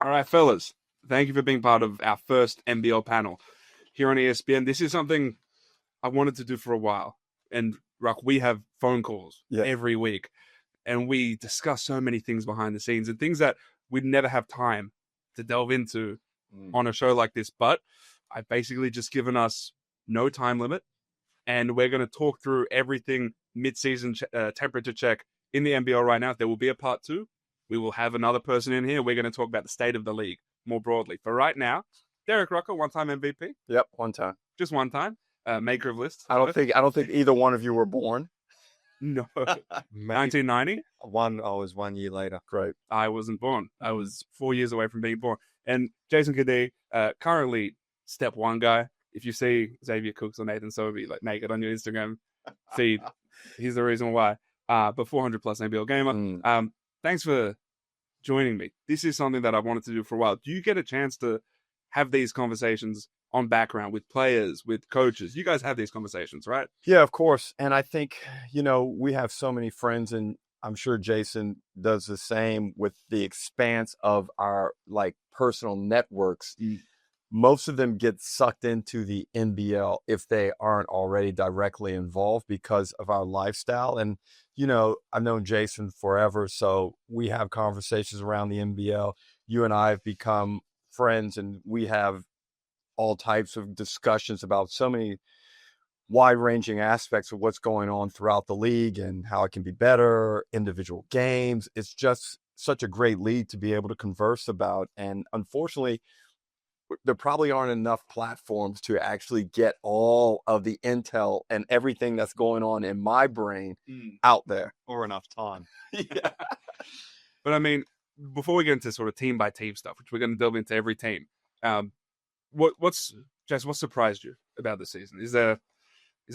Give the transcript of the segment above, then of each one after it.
All right, fellas, thank you for being part of our first NBL panel here on ESPN. This is something I wanted to do for a while. And, Ruck, we have phone calls every week, and we discuss so many things behind the scenes and things that we'd never have time to delve into on a show like this. But I've basically just given us no time limit, and we're going to talk through everything mid-season temperature check in the NBL right now. There will be a part 2. We will have another person in here. We're going to talk about the state of the league more broadly. For right now, Derek Rucker, one-time MVP. Yep, one time. Just one time. Maker of lists. I don't think either one of you were born. No. 1990? I was 1 year later. Great. I wasn't born. I was 4 years away from being born. And Jason Cadee, currently step 1 guy. If you see Xavier Cooks or Nathan Sobey like naked on your Instagram feed, he's the reason why. But 400 plus NBL gamer. Thanks for joining me. This is something that I wanted to do for a while. Do you get a chance to have these conversations on background with players, with coaches? You guys have these conversations, right? Yeah, of course. And I think, we have so many friends, and I'm sure Jason does the same with the expanse of our personal networks. Most of them get sucked into the NBL if they aren't already directly involved because of our lifestyle. And, I've known Jason forever, so we have conversations around the NBL. You and I have become friends, and we have all types of discussions about so many wide-ranging aspects of what's going on throughout the league and how it can be better, individual games. It's just such a great league to be able to converse about. And unfortunately, there probably aren't enough platforms to actually get all of the intel and everything that's going on in my brain out there. Or enough time. Yeah. But I mean, before we get into sort of team by team stuff, which we're going to delve into every team, what surprised you about the season? Is there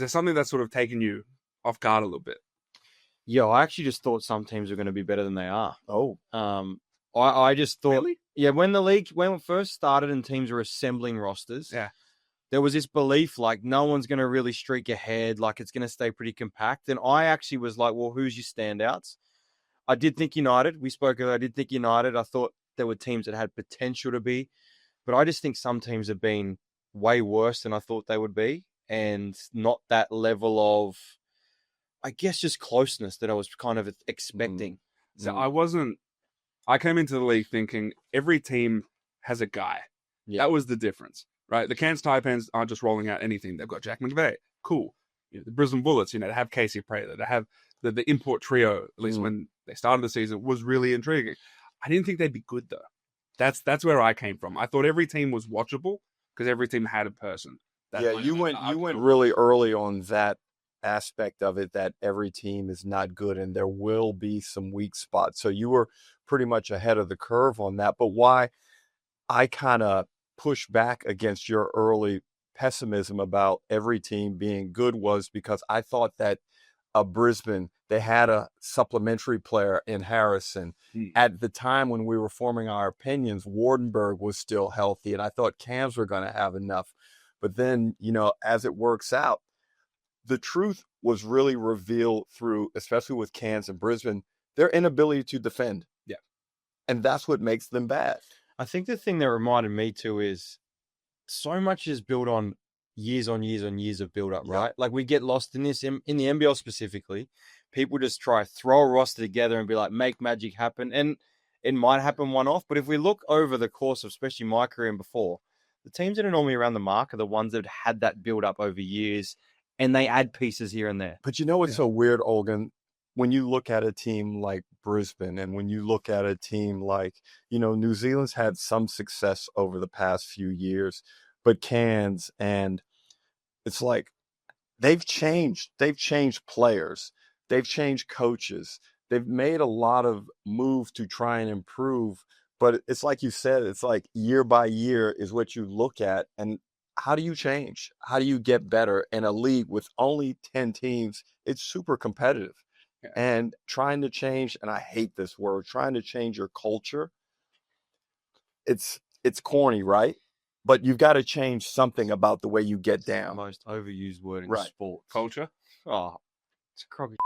something that's sort of taken you off guard a little bit? Yeah, I actually just thought some teams were going to be better than they are. Oh. I just thought, really? Yeah, when it first started and teams were assembling rosters, there was this belief no one's going to really streak ahead, it's going to stay pretty compact. And I actually was like, well, who's your standouts? I did think United. We spoke of it. I did think United. I thought there were teams that had potential to be, but I just think some teams have been way worse than I thought they would be, and not that level of, I guess, just closeness that I was kind of expecting. So I came into the league thinking every team has a guy. Yeah. That was the difference, right? The Cairns Taipans aren't just rolling out anything. They've got Jack McVeigh. Cool. The Brisbane Bullets, they have Casey Prater. They have the import trio, at least when they started the season, was really intriguing. I didn't think they'd be good, though. That's where I came from. I thought every team was watchable because every team had a person. You went really early on that aspect of it, that every team is not good and there will be some weak spots. So you were pretty much ahead of the curve on that. But why I kind of push back against your early pessimism about every team being good was because I thought that Brisbane, they had a supplementary player in Harrison. At the time when we were forming our opinions, Wardenberg was still healthy, and I thought Cairns were going to have enough. But then, as it works out, the truth was really revealed through, especially with Cairns and Brisbane, their inability to defend. Yeah. And that's what makes them bad. I think the thing that reminded me too is so much is built on years of build-up, right? We get lost in this, in the NBL specifically. People just try to throw a roster together and be like, make magic happen. And it might happen one-off, but if we look over the course of especially my career and before, the teams that are normally around the mark are the ones that have had that build-up over years, and they add pieces here and there. But what's so weird, Olgun? When you look at a team like Brisbane and when you look at a team like, New Zealand's had some success over the past few years, but Cairns, and it's like they've changed players. They've changed coaches. They've made a lot of moves to try and improve. But it's like you said, it's like year by year is what you look at. And how do you change? How do you get better in a league with only 10 teams? It's super competitive. Yeah. And trying to change, and I hate this word, trying to change your culture, it's corny, right? But you've got to change something about the way you get down. Most overused word in right. sport. Culture? Oh, it's a crock of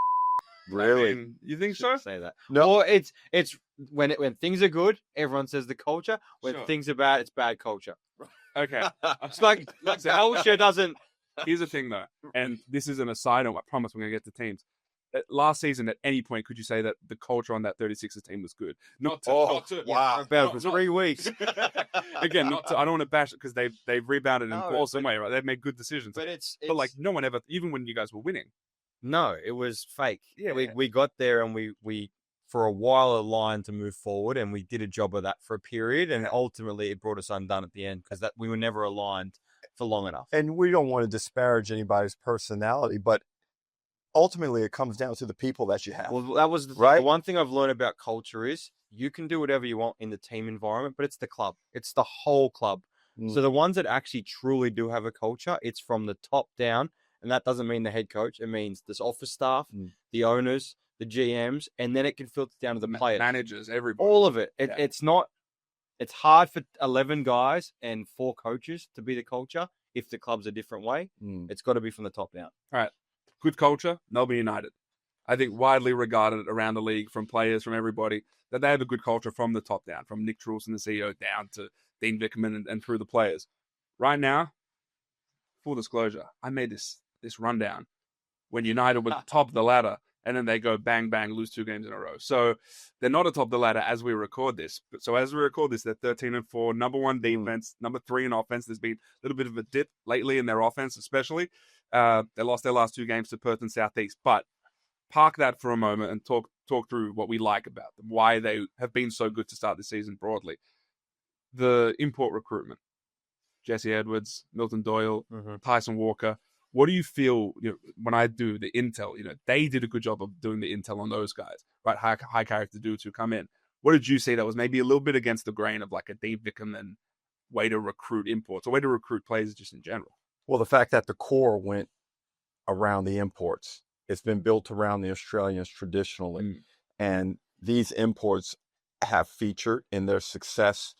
Really? I mean, you think so? Say that. No. Or it's when things are good, everyone says the culture. When Sure. things are bad, it's bad culture. Okay. It's like the culture doesn't. Here's the thing, though, and this is an aside. I promise we're going to get to teams. Last season, at any point, could you say that the culture on that 36ers team was good? Not to wow. About for 3 weeks. Again, not to, I don't want to bash it because they've rebounded in No, awesome way, right? They've made good decisions. But it's But like no one ever, even when you guys were winning. no, it was fake. Yeah. We got there and we for a while aligned to move forward, and we did a job of that for a period, and ultimately it brought us undone at the end because that we were never aligned for long enough. And we don't want to disparage anybody's personality, but ultimately it comes down to the people that you have. Well, that was the one thing I've learned about culture is you can do whatever you want in the team environment, but it's the club. It's the whole club. So the ones that actually truly do have a culture, it's from the top down. And that doesn't mean the head coach. It means this office staff, the owners, the GMs, and then it can filter down to the players. Managers, everybody. All of it. It's not, it's hard for 11 guys and 4 coaches to be the culture if the club's a different way. It's got to be from the top down. All right. Good culture, Melbourne United. I think widely regarded around the league from players, from everybody, that they have a good culture from the top down, from Nick Truelson, the CEO, down to Dean Vickerman and through the players. Right now, full disclosure, I made this rundown when United were top of the ladder, and then they go bang, bang, lose 2 games in a row. So they're not atop the ladder as we record this. So as we record this, they're 13-4, number 1 defense, number 3 in offense. There's been a little bit of a dip lately in their offense, especially. They lost their last 2 games to Perth and Southeast. But park that for a moment and talk through what we like about them, why they have been so good to start the season broadly. The import recruitment. Jesse Edwards, Milton Doyle, Tyson Walker. What do you feel when I do the intel? They did a good job of doing the intel on those guys, right? High character dudes who come in. What did you see that was maybe a little bit against the grain of like a Dave Vickerman way to recruit imports or way to recruit players just in general? Well, the fact that the core went around the imports, it's been built around the Australians traditionally. And these imports have featured in their success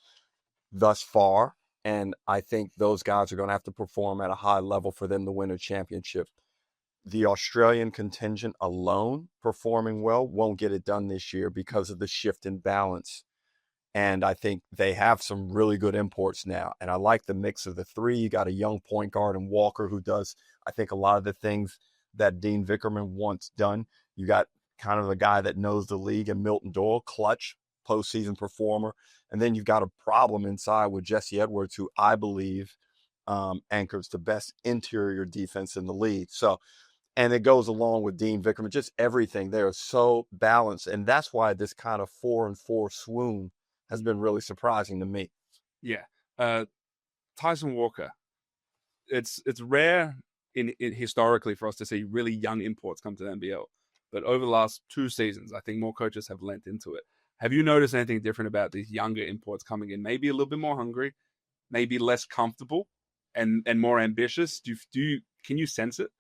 thus far. And I think those guys are going to have to perform at a high level for them to win a championship. The Australian contingent alone performing well won't get it done this year because of the shift in balance. And I think they have some really good imports now. And I like the mix of the 3. You got a young point guard in Walker who does, I think, a lot of the things that Dean Vickerman wants done. You got kind of a guy that knows the league in Milton Doyle, clutch, postseason performer. And then you've got a problem inside with Jesse Edwards, who I believe anchors the best interior defense in the league. So, and it goes along with Dean Vickerman, just everything there is so balanced. And that's why this kind of 4-4 swoon has been really surprising to me. Yeah. Tyson Walker. It's rare in historically for us to see really young imports come to the NBL. But over the last 2 seasons, I think more coaches have lent into it. Have you noticed anything different about these younger imports coming in? Maybe a little bit more hungry, maybe less comfortable, and more ambitious. Can you sense it?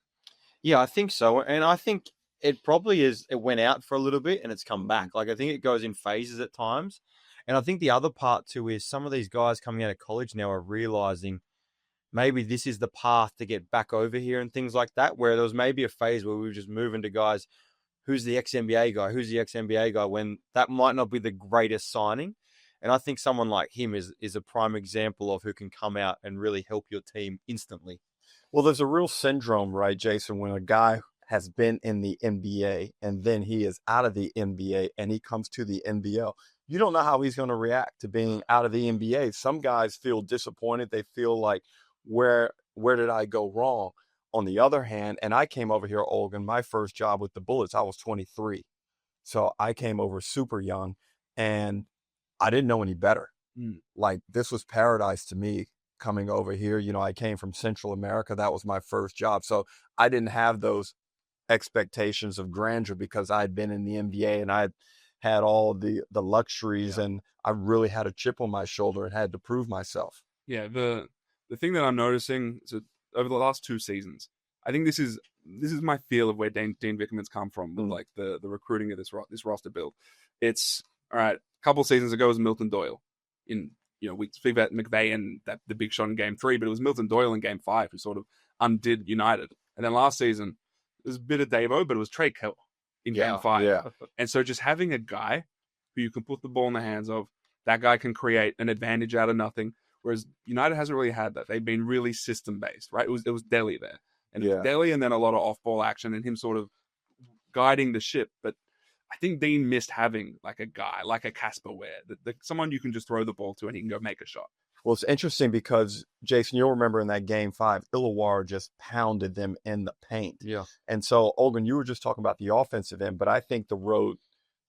Yeah, I think so. And I think it probably is. It went out for a little bit and it's come back. Like I think it goes in phases at times. And I think the other part too is some of these guys coming out of college now are realizing maybe this is the path to get back over here and things like that. Where there was maybe a phase where we were just moving to guys. Who's the ex-NBA guy? Who's the ex-NBA guy? When that might not be the greatest signing. And I think someone like him is a prime example of who can come out and really help your team instantly. Well, there's a real syndrome, right, Jason, when a guy has been in the NBA and then he is out of the NBA and he comes to the NBL. You don't know how he's going to react to being out of the NBA. Some guys feel disappointed. They feel like, where did I go wrong? On the other hand, and I came over here, Olgun, my first job with the Bullets, I was 23. So I came over super young and I didn't know any better. Like this was paradise to me coming over here. I came from Central America. That was my first job. So I didn't have those expectations of grandeur because I'd been in the NBA and I'd had all the luxuries and I really had a chip on my shoulder and had to prove myself. Yeah. The thing that I'm noticing is that over the last 2 seasons, I think this is my feel of where Dean Vickerman's come from, like the recruiting of this roster build. It's all right. A couple seasons ago was Milton Doyle. We speak about McVeigh and the big shot in Game 3, but it was Milton Doyle in Game 5 who sort of undid United. And then last season, it was a bit of Davo, but it was Trey Kell in game 5. Yeah. And so just having a guy who you can put the ball in the hands of, that guy can create an advantage out of nothing. Whereas United hasn't really had that. They've been really system-based, right? It was Delhi there. And it was Delhi and then a lot of off-ball action and him sort of guiding the ship. But I think Dean missed having like a guy, like a Casper Ware, someone you can just throw the ball to and he can go make a shot. Well, it's interesting because, Jason, you'll remember in that game 5, Illawarra just pounded them in the paint. Yeah. And so, Olgun, you were just talking about the offensive end, but I think the road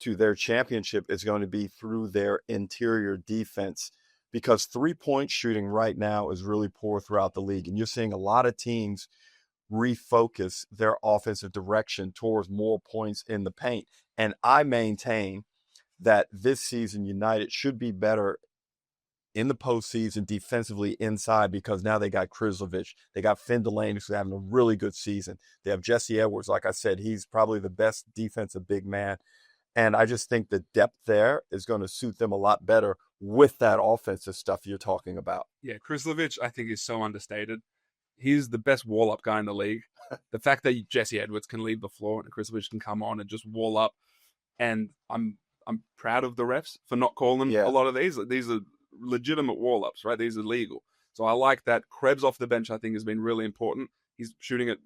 to their championship is going to be through their interior defense, because 3-point shooting right now is really poor throughout the league. And you're seeing a lot of teams refocus their offensive direction towards more points in the paint. And I maintain that this season United should be better in the postseason defensively inside, because now they got Krislovic. They got Finn Delaney, who's having a really good season. They have Jesse Edwards. Like I said, he's probably the best defensive big man. And I just think the depth there is going to suit them a lot better with that offensive stuff you're talking about. Yeah, Krislovic, I think, is so understated. He's the best wall-up guy in the league. The fact that Jesse Edwards can leave the floor and Krislovic can come on and just wall up. And I'm proud of the refs for not calling a lot of these. These are legitimate wall-ups, right? These are legal. So I like that. Krebs off the bench, I think, has been really important. He's shooting at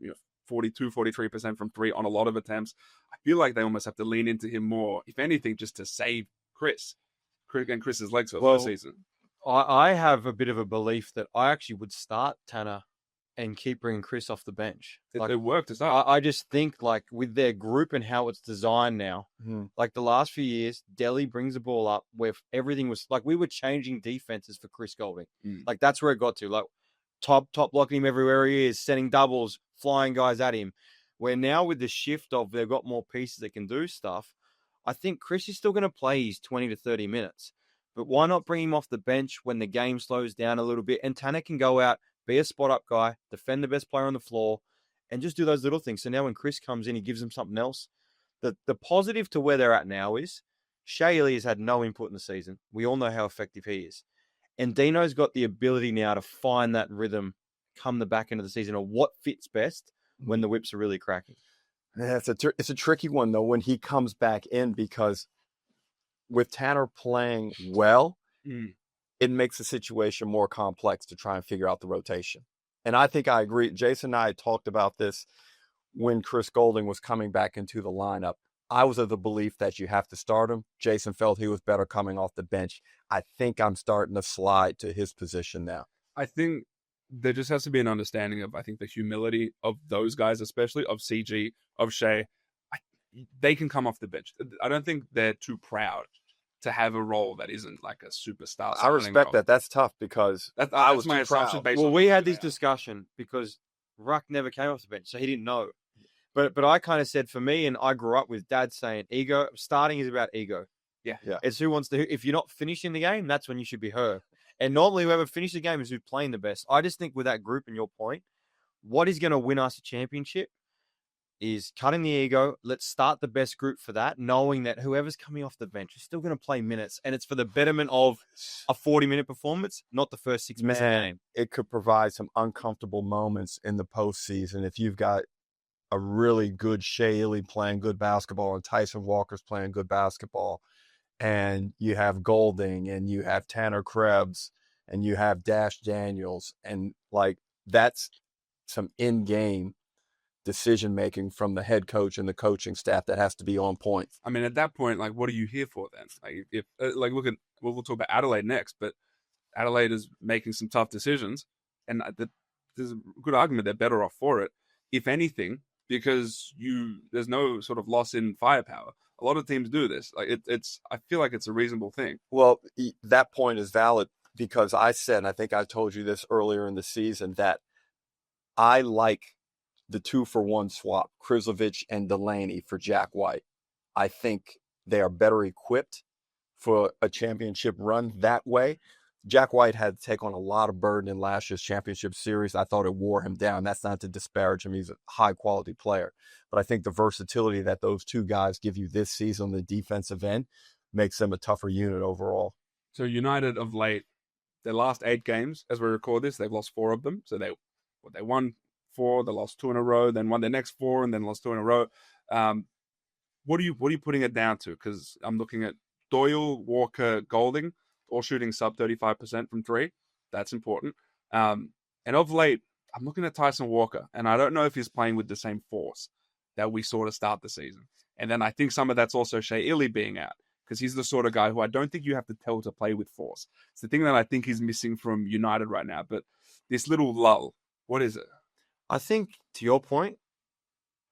42, 43% from 3 on a lot of attempts. I feel like they almost have to lean into him more, if anything, just to save Chris and Chris's legs for the season. I have a bit of a belief that I actually would start Tanner and keep bringing Chris off the bench. It worked to start. I just think, like, with their group and how it's designed now, like the last few years, Delhi brings the ball up where everything was like we were changing defenses for Chris Golding. Like, that's where it got to. Like, top blocking him everywhere he is, setting doubles, flying guys at him. Where now with the shift of they've got more pieces that can do stuff, I think Chris is still going to play his 20 to 30 minutes. But why not bring him off the bench when the game slows down a little bit, and Tanner can go out, be a spot-up guy, defend the best player on the floor, and just do those little things. So now when Chris comes in, he gives them something else. The positive to where they're at now is Shea Ely has had no input in the season. We all know how effective he is. And Dino's got the ability now to find that rhythm come the back end of the season, or what fits best when the whips are really cracking. Yeah, it's a tricky one, though, when he comes back in, because with Tanner playing well, it makes the situation more complex to try and figure out the rotation. And I think I agree. Jason and I talked about this when Chris Golding was coming back into the lineup. I was of the belief that you have to start him. Jason felt he was better coming off the bench. I think I'm starting to slide to his position now. I think there just has to be an understanding of, I think, the humility of those guys, especially of CG, of Shea. They can come off the bench. I don't think they're too proud to have a role that isn't like a superstar. I respect that. That's tough, because I was my assumption based on. Well, we had this discussion because Ruck never came off the bench, so he didn't know. But I kind of said, for me, and I grew up with Dad saying, ego starting is about ego. Yeah. It's who wants to. If you're not finishing the game, that's when you should be her. And normally, whoever finishes the game is who's playing the best. I just think with that group and your point, what is going to win us a championship is cutting the ego. Let's start the best group for that, knowing that whoever's coming off the bench is still going to play minutes, and it's for the betterment of a 40-minute performance, not the first 6 minutes of the game. It could provide some uncomfortable moments in the postseason if you've got a really good Shea Ely playing good basketball and Tyson Walker's playing good basketball, and you have Golding and you have Tanner Krebs and you have Dash Daniels, and like that's some in-game decision-making from the head coach and the coaching staff that has to be on point. I mean, at that point, like, what are you here for then? Like, if look at, we'll talk about Adelaide next, but Adelaide is making some tough decisions, and there's a good argument they're better off for it, if anything, because there's no sort of loss in firepower. A lot of teams do this. Like, I feel like it's a reasonable thing. Well, that point is valid, because I said, and I think I told you this earlier in the season, that I like the 2-for-1 swap, Krislovic and Delaney for Jack White. I think they are better equipped for a championship run that way. Jack White had to take on a lot of burden in last year's championship series. I thought it wore him down. That's not to disparage him. He's a high-quality player. But I think the versatility that those two guys give you this season on the defensive end makes them a tougher unit overall. So United of late, their last 8 games, as we record this, they've lost 4 of them. So they won 4, they lost 2 in a row, then won their next 4, and then lost 2 in a row. what are you putting it down to? Because I'm looking at Doyle, Walker, Golding, all shooting sub 35% from three. That's important. And of late, I'm looking at Tyson Walker, and I don't know if he's playing with the same force that we saw to start the season. And then I think some of that's also Shea Ili being out, because he's the sort of guy who I don't think you have to tell to play with force. It's the thing that I think he's missing from United right now. But this little lull, what is it? I think, to your point,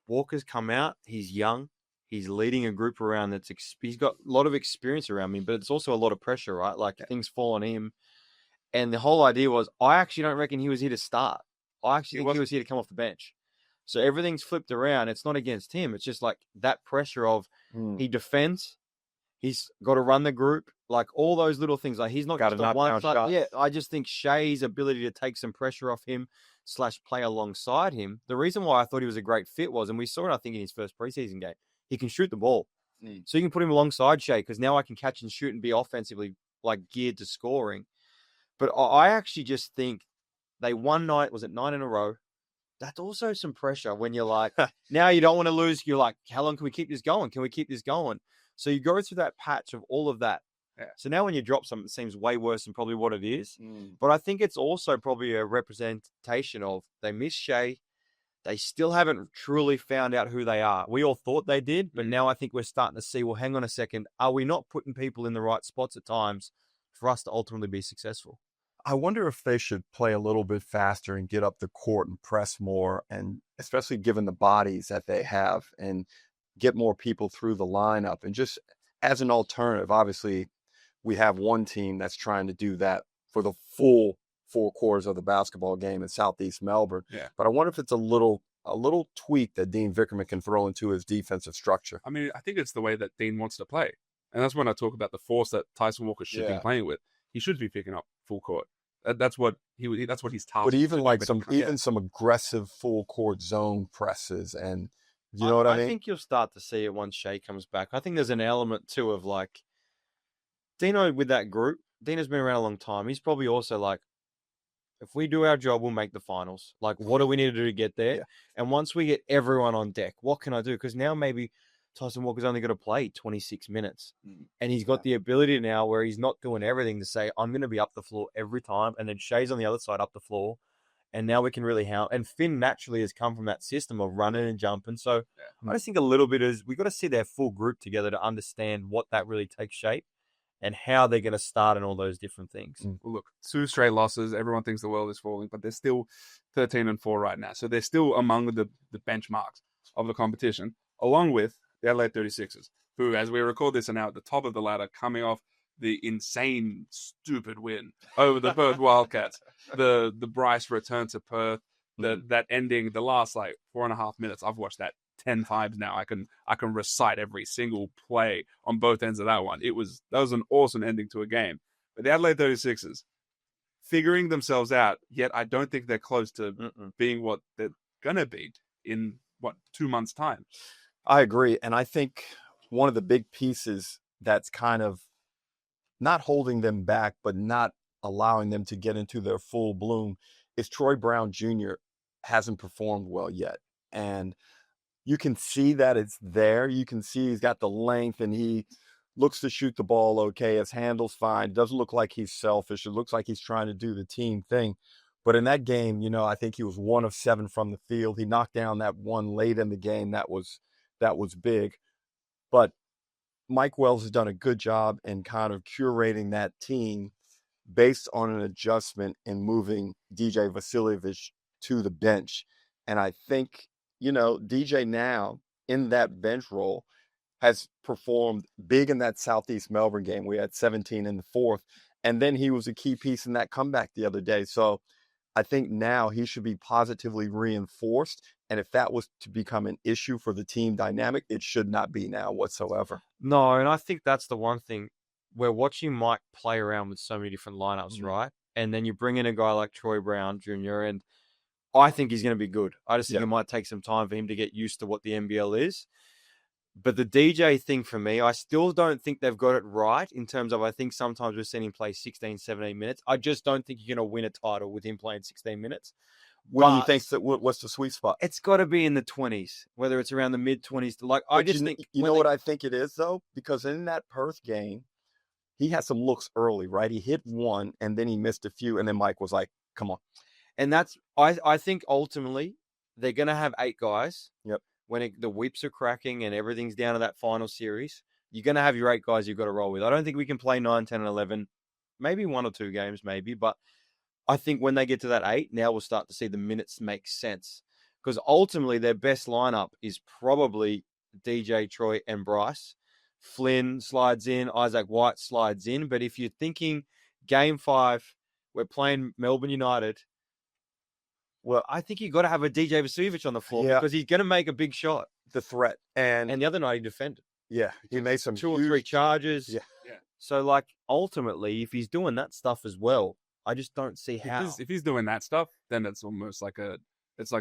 Walker's come out. He's young. He's leading a group around he's got a lot of experience around me, but it's also a lot of pressure, right? Like things fall on him. And the whole idea was, I actually don't reckon he was here to start. I actually think he was here to come off the bench. So everything's flipped around. It's not against him. It's just like that pressure of he defends. He's got to run the group. Like all those little things. Like he's not got just a one shot. Yeah, I just think Shea's ability to take some pressure off him / play alongside him. The reason why I thought he was a great fit was, and we saw it, I think, in his first preseason game, he can shoot the ball. So you can put him alongside Shea, because now I can catch and shoot and be offensively like geared to scoring. But I actually just think they won 9 in a row? That's also some pressure when you're like, now you don't want to lose. You're like, how long can we keep this going? Can we keep this going? So you go through that patch of all of that. Yeah. So now when you drop something, it seems way worse than probably what it is. But I think it's also probably a representation of they miss Shea. They still haven't truly found out who they are. We all thought they did, but now I think we're starting to see, well, hang on a second. Are we not putting people in the right spots at times for us to ultimately be successful? I wonder if they should play a little bit faster and get up the court and press more, and especially given the bodies that they have, and get more people through the lineup. And just as an alternative, obviously, we have one team that's trying to do that for the full 4 quarters of the basketball game in Southeast Melbourne. Yeah. But I wonder if it's a little tweak that Dean Vickerman can throw into his defensive structure. I mean, I think it's the way that Dean wants to play. And that's when I talk about the force that Tyson Walker should be playing with. He should be picking up full court. That's what he's tasked. But even like some aggressive full court zone presses, and you know what I mean? I think you'll start to see it once Shea comes back. I think there's an element too of like Dino with that group. Dino's been around a long time. He's probably also like, if we do our job, we'll make the finals. Like, what do we need to do to get there? Yeah. And once we get everyone on deck, what can I do? Because now maybe Tyson Walker's only going to play 26 minutes. And he's got the ability now where he's not doing everything to say, I'm going to be up the floor every time. And then Shea's on the other side up the floor. And now we can really and Finn naturally has come from that system of running and jumping. So I just think a little bit is we've got to see their full group together to understand what that really takes shape and how they're going to start and all those different things. Well, look, 2 straight losses. Everyone thinks the world is falling, but they're still 13-4 right now. So they're still among the benchmarks of the competition, along with the Adelaide 36ers, who, as we record this, are now at the top of the ladder, coming off the insane, stupid win over the Perth Wildcats. The Bryce return to Perth, that ending, the last 4.5 minutes. I've watched that 10 times now. I can recite every single play on both ends of that one. That was an awesome ending to a game. But the Adelaide 36ers figuring themselves out, yet I don't think they're close to being what they're gonna be in 2 months' time. I agree. And I think one of the big pieces that's kind of not holding them back, but not allowing them to get into their full bloom is Troy Brown Jr. hasn't performed well yet. And you can see that it's there. You can see he's got the length and he looks to shoot the ball okay. His handle's fine. It doesn't look like he's selfish. It looks like he's trying to do the team thing. But in that game, I think he was 1 of 7 from the field. He knocked down that one late in the game. That was big. But Mike Wells has done a good job in kind of curating that team based on an adjustment in moving DJ Vasiljevic to the bench. And I think, DJ now in that bench role has performed big in that Southeast Melbourne game. We had 17 in the 4th. And then he was a key piece in that comeback the other day. So I think now he should be positively reinforced. And if that was to become an issue for the team dynamic, it should not be now whatsoever. No, and I think that's the one thing. We're watching Mike play around with so many different lineups, right? And then you bring in a guy like Troy Brown Jr., and I think he's going to be good. I just think it might take some time for him to get used to what the NBL is. But the DJ thing for me, I still don't think they've got it right in terms of, I think sometimes we've seen him play 16, 17 minutes. I just don't think you're going to win a title with him playing 16 minutes. What do you think? What's the sweet spot? It's got to be in the 20s, whether it's around the mid-20s. I just think... You know what I think it is, though? Because in that Perth game, he had some looks early, right? He hit one, and then he missed a few, and then Mike was like, come on. And that's... I think ultimately, they're going to have 8 guys. Yep. When the whips are cracking and everything's down to that final series, you're going to have your 8 guys you've got to roll with. I don't think we can play 9, 10, and 11. Maybe 1 or 2 games, maybe. But I think when they get to that 8, now we'll start to see the minutes make sense. Because ultimately, their best lineup is probably DJ, Troy, and Bryce. Flynn slides in. Isaac White slides in. But if you're thinking Game 5, we're playing Melbourne United, well, I think you've got to have a DJ Vasiljevic on the floor because he's going to make a big shot. The threat. And the other night he defended. Yeah, he made some 2 or 3 charges. Yeah. So, ultimately, if he's doing that stuff as well, I just don't see how. If he's doing that stuff, then it's almost like a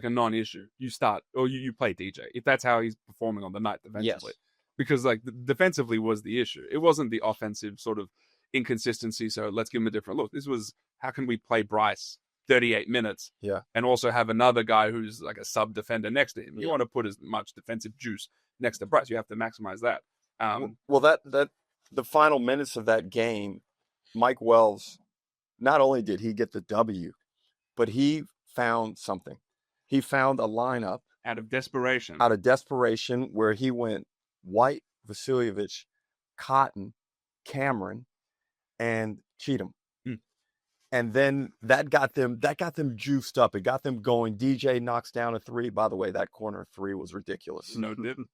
non-issue. You start or you play DJ if that's how he's performing on the night defensively. Yes. Because defensively was the issue. It wasn't the offensive sort of inconsistency. So let's give him a different look. This was how can we play Bryce 38 minutes and also have another guy who's like a sub defender next to him. You want to put as much defensive juice next to Bryce. You have to maximize that. The final minutes of that game, Mike Wells, not only did he get the W, but he found something. He found a lineup out of desperation where he went White, Vasiljevic, Cotton, Cameron, and Cheatham. And then that got them juiced up. It got them going. DJ knocks down a 3. By the way, that corner 3 was ridiculous. No, it didn't.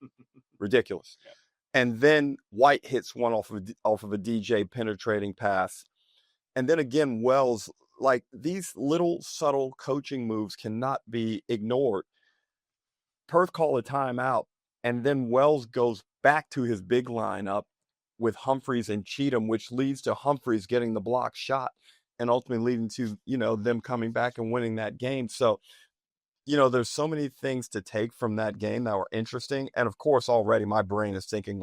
Ridiculous. Yeah. And then White hits one off of a DJ penetrating pass. And then again, Wells, these little subtle coaching moves cannot be ignored. Perth call a timeout, and then Wells goes back to his big lineup with Humphreys and Cheatham, which leads to Humphreys getting the block shot and ultimately leading to, them coming back and winning that game. So, there's so many things to take from that game that were interesting. And of course, already my brain is thinking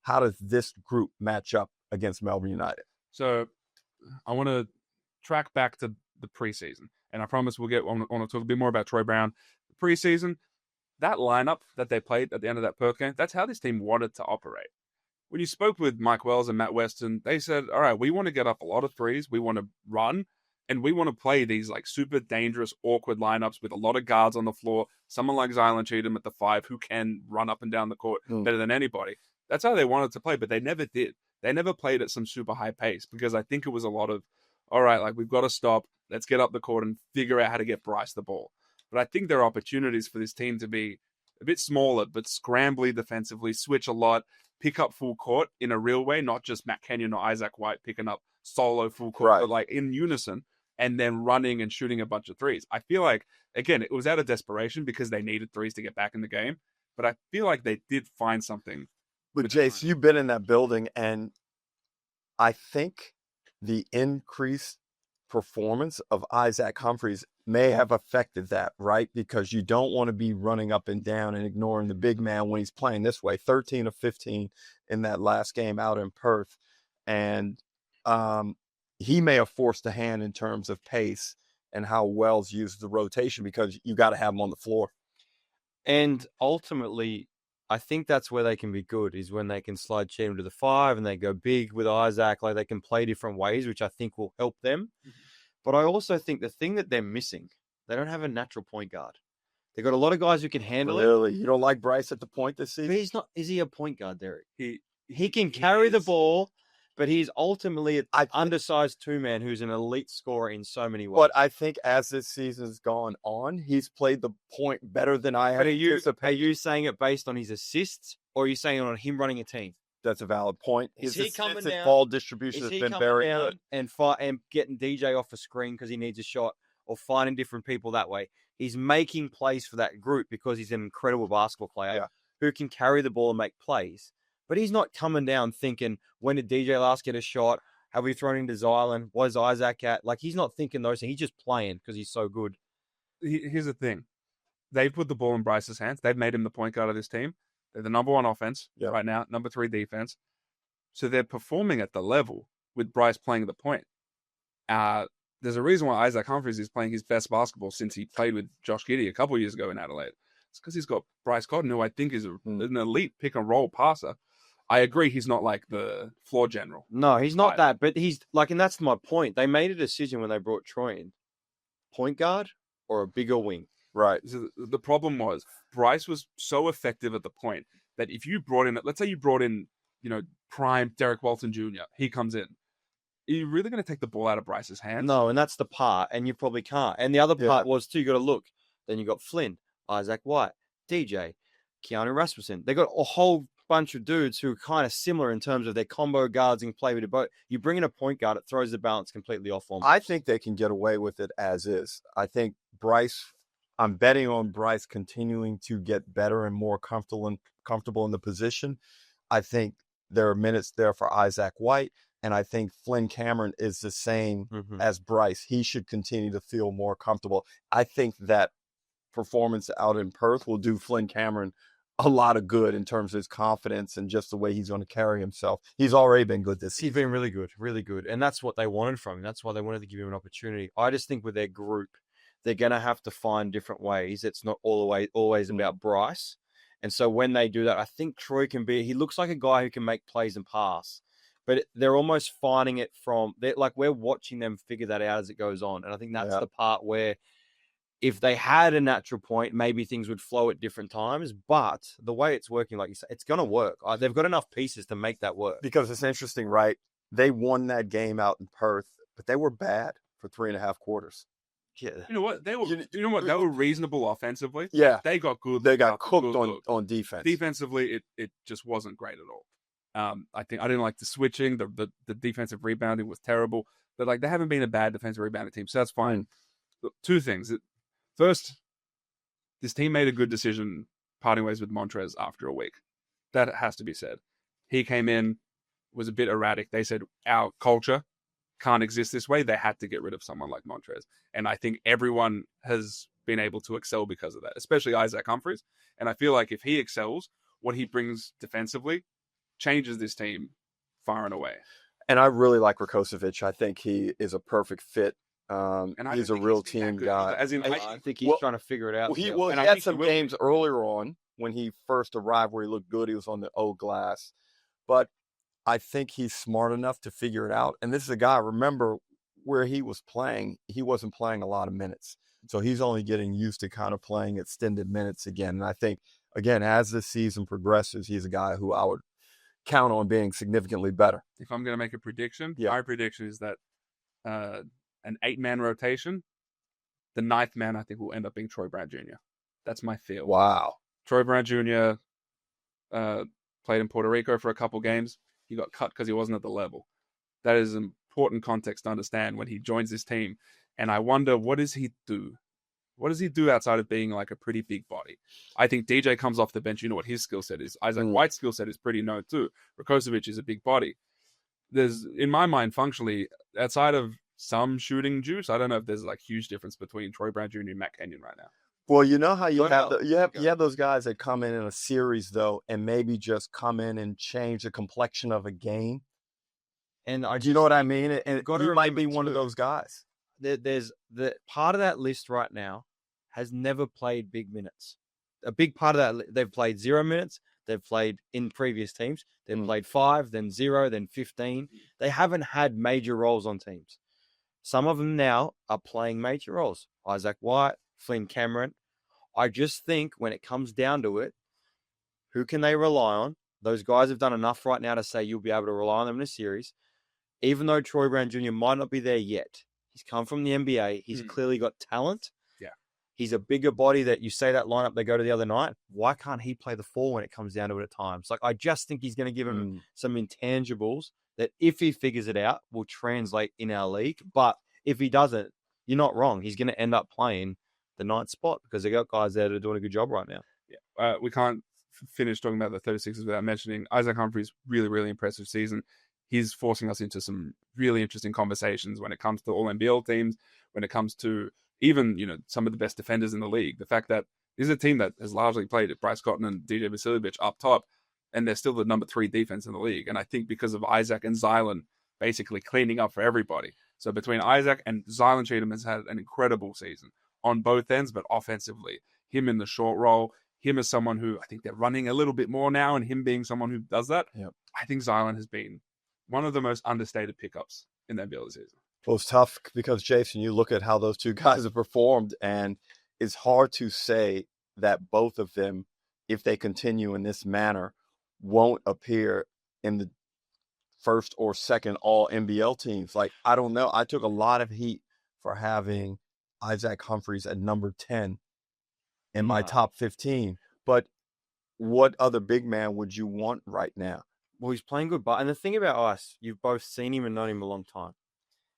how does this group match up against Melbourne United? So I want to track back to the preseason, and I promise I want to talk a bit more about Troy Brown. The preseason, that lineup that they played at the end of that Perth game, that's how this team wanted to operate. When you spoke with Mike Wells and Matt Weston, they said, all right, we want to get up a lot of threes. We want to run, and we want to play these super dangerous, awkward lineups with a lot of guards on the floor. Someone like Zylan Cheatham at the 5 who can run up and down the court better than anybody. That's how they wanted to play, but they never did. They never played at some super high pace because I think it was a lot of, all right, we've got to stop. Let's get up the court and figure out how to get Bryce the ball. But I think there are opportunities for this team to be a bit smaller, but scrambly defensively, switch a lot, pick up full court in a real way, not just Matt Kenyon or Isaac White picking up solo full court, but in unison, and then running and shooting a bunch of threes. I feel again, it was out of desperation because they needed threes to get back in the game, but I feel like they did find something. But Jace, you've been in that building, and I think the increased performance of Isaac Humphreys may have affected that, right? Because you don't want to be running up and down and ignoring the big man when he's playing this way. 13 of 15 in that last game out in Perth. And he may have forced a hand in terms of pace and how Wells used the rotation because you got to have him on the floor. And ultimately, I think that's where they can be good, is when they can slide Cheatham to the 5 and they go big with Isaac. They can play different ways, which I think will help them. Mm-hmm. But I also think the thing that they're missing, they don't have a natural point guard. They've got a lot of guys who can handle it. Really? You don't like Bryce at the point this season? But he's not. Is he a point guard, Derek? He can carry the ball, but he's ultimately an undersized 2-man who's an elite scorer in so many ways. But I think as this season's gone on, he's played the point better than I had anticipated. Are you saying it based on his assists, or are you saying it on him running a team? That's a valid point. His assists and ball distribution has been very good. And getting DJ off a screen because he needs a shot, or finding different people that way. He's making plays for that group because he's an incredible basketball player who can carry the ball and make plays. But he's not coming down thinking, when did DJ last get a shot? Have we thrown into Zylan? What is Isaac at? He's not thinking those things. He's just playing because he's so good. Here's the thing. They've put the ball in Bryce's hands. They've made him the point guard of this team. They're the number 1 offense right now, number 3 defense. So they're performing at the level with Bryce playing the point. there's a reason why Isaac Humphries is playing his best basketball since he played with Josh Giddey a couple of years ago in Adelaide. It's because he's got Bryce Cotton, who I think is an elite pick and roll passer. I agree he's not like the floor general. No, he's not that, but he's like, and that's my point. They made a decision when they brought Troy in. Point guard or a bigger wing. Right. So the problem was Bryce was so effective at the point that if you brought in, let's say you brought in, prime Derek Walton Jr., he comes in. Are you really going to take the ball out of Bryce's hands? No, and that's the part, and you probably can't. And the other part was, too, you got to look. Then you got Flynn, Isaac White, DJ, Keanu Rasmussen. They got a whole bunch of dudes who are kind of similar in terms of their combo guards and play with it. But you bring in a point guard, it throws the balance completely off on. I think they can get away with it as is. I think I'm betting on Bryce continuing to get better and more comfortable in the position. I think there are minutes there for Isaac White. And I think Flynn Cameron is the same as Bryce. He should continue to feel more comfortable. I think that performance out in Perth will do Flynn Cameron a lot of good in terms of his confidence and just the way he's going to carry himself. He's already been good this season. He's been really good, really good. And that's what they wanted from him. That's why they wanted to give him an opportunity. I just think with their group, they're going to have to find different ways. It's not always about Bryce. And so when they do that, I think Troy he looks like a guy who can make plays and pass. But they're almost finding it we're watching them figure that out as it goes on. And I think that's the part where if they had a natural point, maybe things would flow at different times. But the way it's working, like you say, it's going to work. They've got enough pieces to make that work. Because it's interesting, right? They won that game out in Perth, but they were bad for 3.5 quarters. Yeah. You know what? They were reasonable offensively. Yeah. They got good. They got cooked on defense. Defensively, it just wasn't great at all. I didn't like the switching. The defensive rebounding was terrible. But they haven't been a bad defensive rebounding team, so that's fine. Look, two things. First, this team made a good decision parting ways with Montrez after a week. That has to be said. He came in, was a bit erratic. They said our culture can't exist this way. They had to get rid of someone like Montrez, and I think everyone has been able to excel because of that, especially Isaac Humphries. And I feel like if he excels, what he brings defensively changes this team far and away. And I really like Rakocevic. I think he is a perfect fit. And he's a real team guy. I think he's trying to figure it out. He had some games earlier on when he first arrived where he looked good. He was on the old glass. But I think he's smart enough to figure it out. And this is a guy, remember, where he was playing, he wasn't playing a lot of minutes. So he's only getting used to kind of playing extended minutes again. And I think, again, as the season progresses, he's a guy who I would count on being significantly better. If I'm going to make a prediction, my prediction is that an 8-man rotation, the 9th man I think will end up being Troy Brown Jr. That's my feel. Wow. Troy Brown Jr. Played in Puerto Rico for a couple games. He got cut because he wasn't at the level. That is important context to understand when he joins this team. And I wonder, what does he do? What does he do outside of being like a pretty big body? I think DJ comes off the bench. You know what his skill set is. Isaac White's skill set is pretty known too. Rakocevic is a big body. There's, in my mind, functionally, outside of some shooting juice, I don't know if there's like huge difference between Troy Brown Jr. and Matt Kenyon right now. Well, you know how you have those guys that come in a series though, and maybe just come in and change the complexion of a game. And do you know what I mean? And you might be one of those guys. There's the part of that list right now has never played big minutes. A big part of that, they've played 0 minutes. They've played in previous teams. They've played 5, then 0, then 15. They haven't had major roles on teams. Some of them now are playing major roles. Isaac White, Flynn Cameron. I just think when it comes down to it, who can they rely on? Those guys have done enough right now to say you'll be able to rely on them in a series. Even though Troy Brown Jr. might not be there yet, he's come from the NBA. He's clearly got talent. Yeah. He's a bigger body that you say that lineup they go to the other night. Why can't he play the 4 when it comes down to it at times? Like, I just think he's going to give him some intangibles that if he figures it out will translate in our league. But if he doesn't, you're not wrong. He's going to end up playing the 9th spot because they got guys there that are doing a good job right now. Yeah. We can't finish talking about the 36ers without mentioning Isaac Humphries' really, really impressive season. He's forcing us into some really interesting conversations when it comes to all NBL teams, when it comes to even, some of the best defenders in the league. The fact that this is a team that has largely played at Bryce Cotton and DJ Vasiljevic up top, and they're still the number 3 defense in the league. And I think because of Isaac and Zylan basically cleaning up for everybody, So between Isaac and Zylan Cheatham has had an incredible season on both ends, but offensively, him in the short roll, him as someone who I think they're running a little bit more now, and him being someone who does that. Yep. I think Zylan has been one of the most understated pickups in the NBL this season. Well, it's tough because, Jason, you look at how those two guys have performed, and it's hard to say that both of them, if they continue in this manner, won't appear in the first or second all NBL teams. Like, I don't know. I took a lot of heat for having Isaac Humphries at number 10 in my top 15. But what other big man would you want right now? Well, he's playing good. And the thing about us, you've both seen him and known him a long time.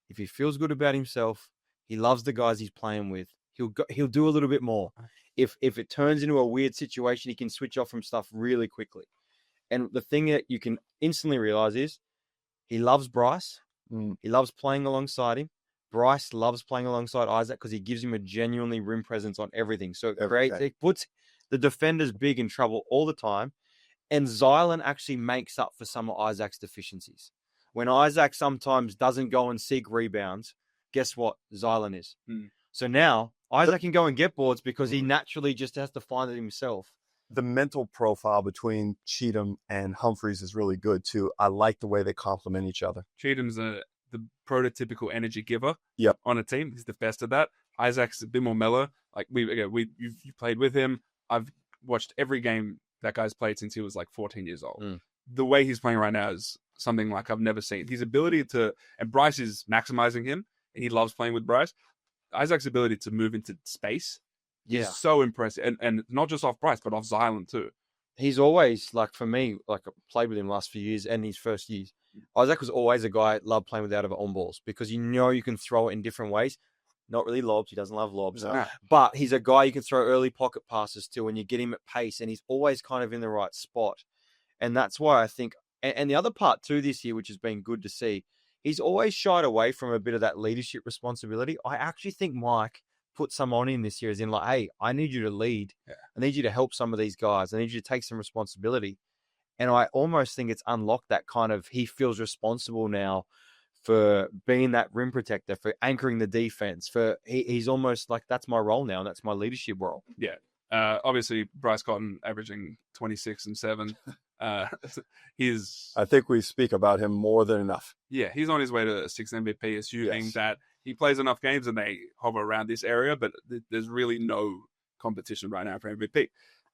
If he feels good about himself, he loves the guys he's playing with, he'll do a little bit more. If it turns into a weird situation, he can switch off from stuff really quickly. And the thing that you can instantly realize is he loves Bryce. He loves playing alongside him. Bryce loves playing alongside Isaac because he gives him a genuinely rim presence on everything. So it puts the defenders big in trouble all the time. And Zylan actually makes up for some of Isaac's deficiencies. When Isaac sometimes doesn't go and seek rebounds, guess what? Zylan is. So now Isaac can go and get boards because he naturally just has to find it himself. The mental profile between Cheatham and Humphries is really good too. I like the way they complement each other. Cheatham's the prototypical energy giver on a team. He's the best at that. Isaac's a bit more mellow. Like you played with him. I've watched every game that guy's played since he was like 14 years old. The way he's playing right now is something like I've never seen. His ability to, and Bryce is maximizing him, and he loves playing with Bryce. Isaac's ability to move into space is so impressive. And not just off Bryce, but off Zylan too. He's always, like for me, like I played with him last few years and his first years. Isaac was always a guy that loved playing with out of on balls because you can throw it in different ways. Not really lobs. He doesn't love lobs. No. But he's a guy you can throw early pocket passes to and you get him at pace and he's always kind of in the right spot. And that's why I think, and the other part too this year, which has been good to see, he's always shied away from a bit of that leadership responsibility. I actually think Mike put some on him this year as in like, hey, I need you to lead. Yeah. I need you to help some of these guys. I need you to take some responsibility. And I almost think it's unlocked that kind of, he feels responsible now for being that rim protector, for anchoring the defense, he's almost like, that's my role now. And that's my leadership role. Yeah. Obviously Bryce Cotton averaging 26 and 7. I think we speak about him more than enough. Yeah. He's on his way to 6 MVP, assuming that he plays enough games and they hover around this area, but there's really no competition right now for MVP.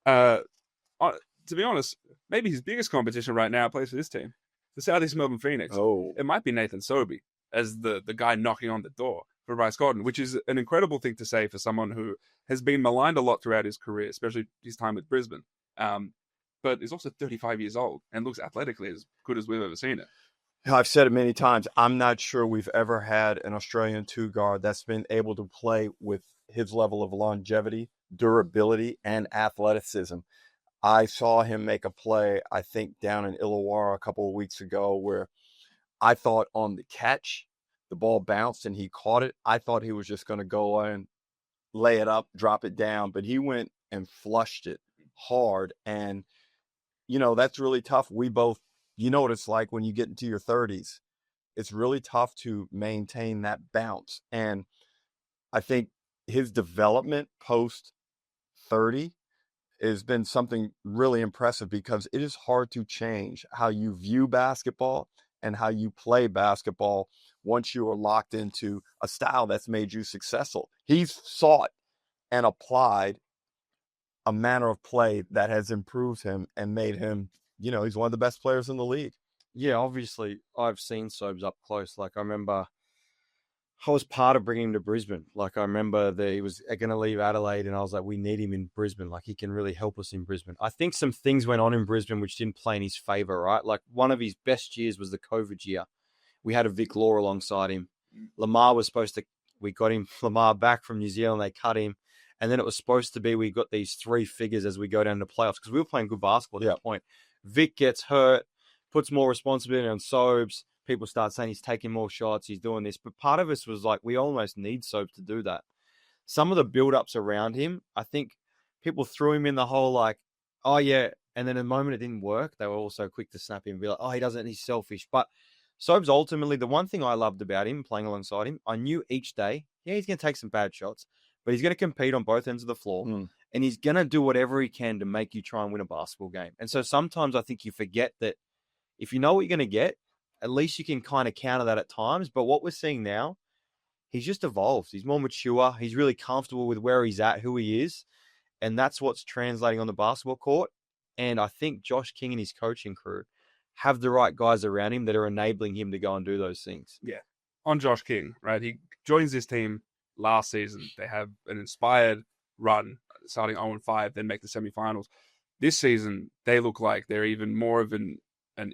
To be honest, maybe his biggest competition right now plays for this team, the Southeast Melbourne Phoenix. Oh, it might be Nathan Sobey as the guy knocking on the door for Bryce Cotton, which is an incredible thing to say for someone who has been maligned a lot throughout his career, especially his time with Brisbane. But is also 35 years old and looks athletically as good as we've ever seen it. I've said it many times. I'm not sure we've ever had an Australian two guard that's been able to play with his level of longevity, durability, and athleticism. I saw him make a play, I think, down in Illawarra a couple of weeks ago where I thought on the catch, the ball bounced and he caught it. I thought he was just going to go and lay it up, drop it down, but he went and flushed it hard. And, that's really tough. We both, what it's like when you get into your 30s. It's really tough to maintain that bounce. And I think his development post 30 has been something really impressive because it is hard to change how you view basketball and how you play basketball once you are locked into a style that's made you successful. He's sought and applied a manner of play that has improved him and made him, he's one of the best players in the league. Yeah, obviously, I've seen Sobes up close. Like, I remember I was part of bringing him to Brisbane. Like, I remember that he was going to leave Adelaide, and I was like, we need him in Brisbane. Like, he can really help us in Brisbane. I think some things went on in Brisbane which didn't play in his favor, right? Like, one of his best years was the COVID year. We had a Vic Law alongside him. Lamar was we got him, Lamar back from New Zealand. They cut him. And then it was supposed to be, we got these 3 figures as we go down to playoffs because we were playing good basketball at that point. Vic gets hurt, puts more responsibility on Sobes. People start saying he's taking more shots, he's doing this. But part of us was like, we almost need Sobes to do that. Some of the build-ups around him, I think people threw him in the whole like, oh yeah. And then the moment it didn't work, they were also quick to snap him and be like, oh, he's selfish. But Sobes, ultimately, the one thing I loved about him, playing alongside him, I knew each day, he's going to take some bad shots, but he's going to compete on both ends of the floor, and he's going to do whatever he can to make you try and win a basketball game. And so sometimes I think you forget that if you know what you're going to get, at least you can kind of counter that at times. But what we're seeing now, he's just evolved. He's more mature. He's really comfortable with where he's at, who he is, and that's what's translating on the basketball court. And I think Josh King and his coaching crew have the right guys around him that are enabling him to go and do those things. Yeah. On Josh King, right? He joins this team last season. They have an inspired run, starting 0-5, then make the semifinals. This season, they look like they're even more of an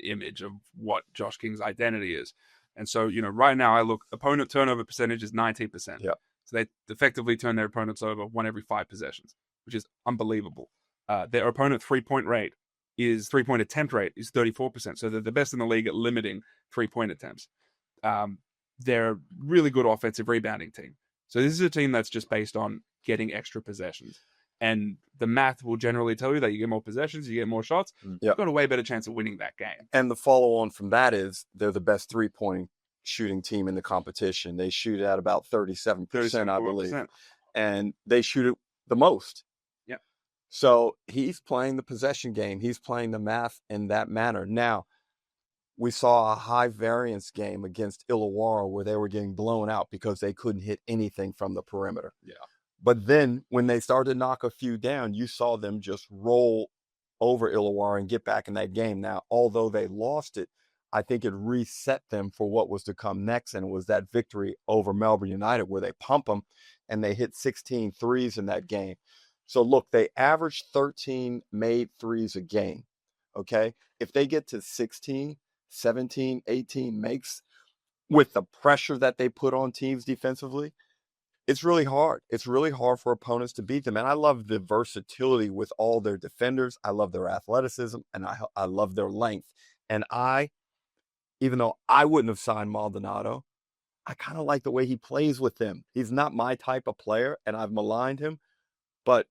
image of what Josh King's identity is. And so, right now I look, opponent turnover percentage is 19%. Yeah. So they effectively turn their opponents over 1 every 5 possessions, which is unbelievable. Their opponent three-point attempt rate is 34%. So they're the best in the league at limiting 3-point attempts. They're a really good offensive rebounding team. So this is a team that's just based on getting extra possessions. And the math will generally tell you that you get more possessions, you get more shots, you've got a way better chance of winning that game. And the follow-on from that is they're the best three-point shooting team in the competition. They shoot at about 37%, I believe. And they shoot it the most. Yep. So he's playing the possession game. He's playing the math in that manner. Now, we saw a high variance game against Illawarra where they were getting blown out because they couldn't hit anything from the perimeter. Yeah. But then when they started to knock a few down, you saw them just roll over Illawarra and get back in that game. Now, although they lost it, I think it reset them for what was to come next. And it was that victory over Melbourne United where they pump them and they hit 16 threes in that game. So look, they averaged 13 made threes a game. Okay. If they get to 16, 17, 18 makes with the pressure that they put on teams defensively, it's really hard. It's really hard for opponents to beat them. And I love the versatility with all their defenders. I love their athleticism, and I love their length. And even though I wouldn't have signed Maldonado, I kind of like the way he plays with them. He's not my type of player, and I've maligned him, but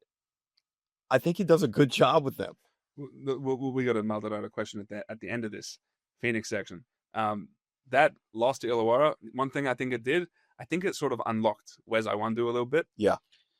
I think he does a good job with them. We got a Maldonado question at the end of this Phoenix section. That loss to Illawarra, one thing I think it did, I think it sort of unlocked Wes Iwundu a little bit. Yeah.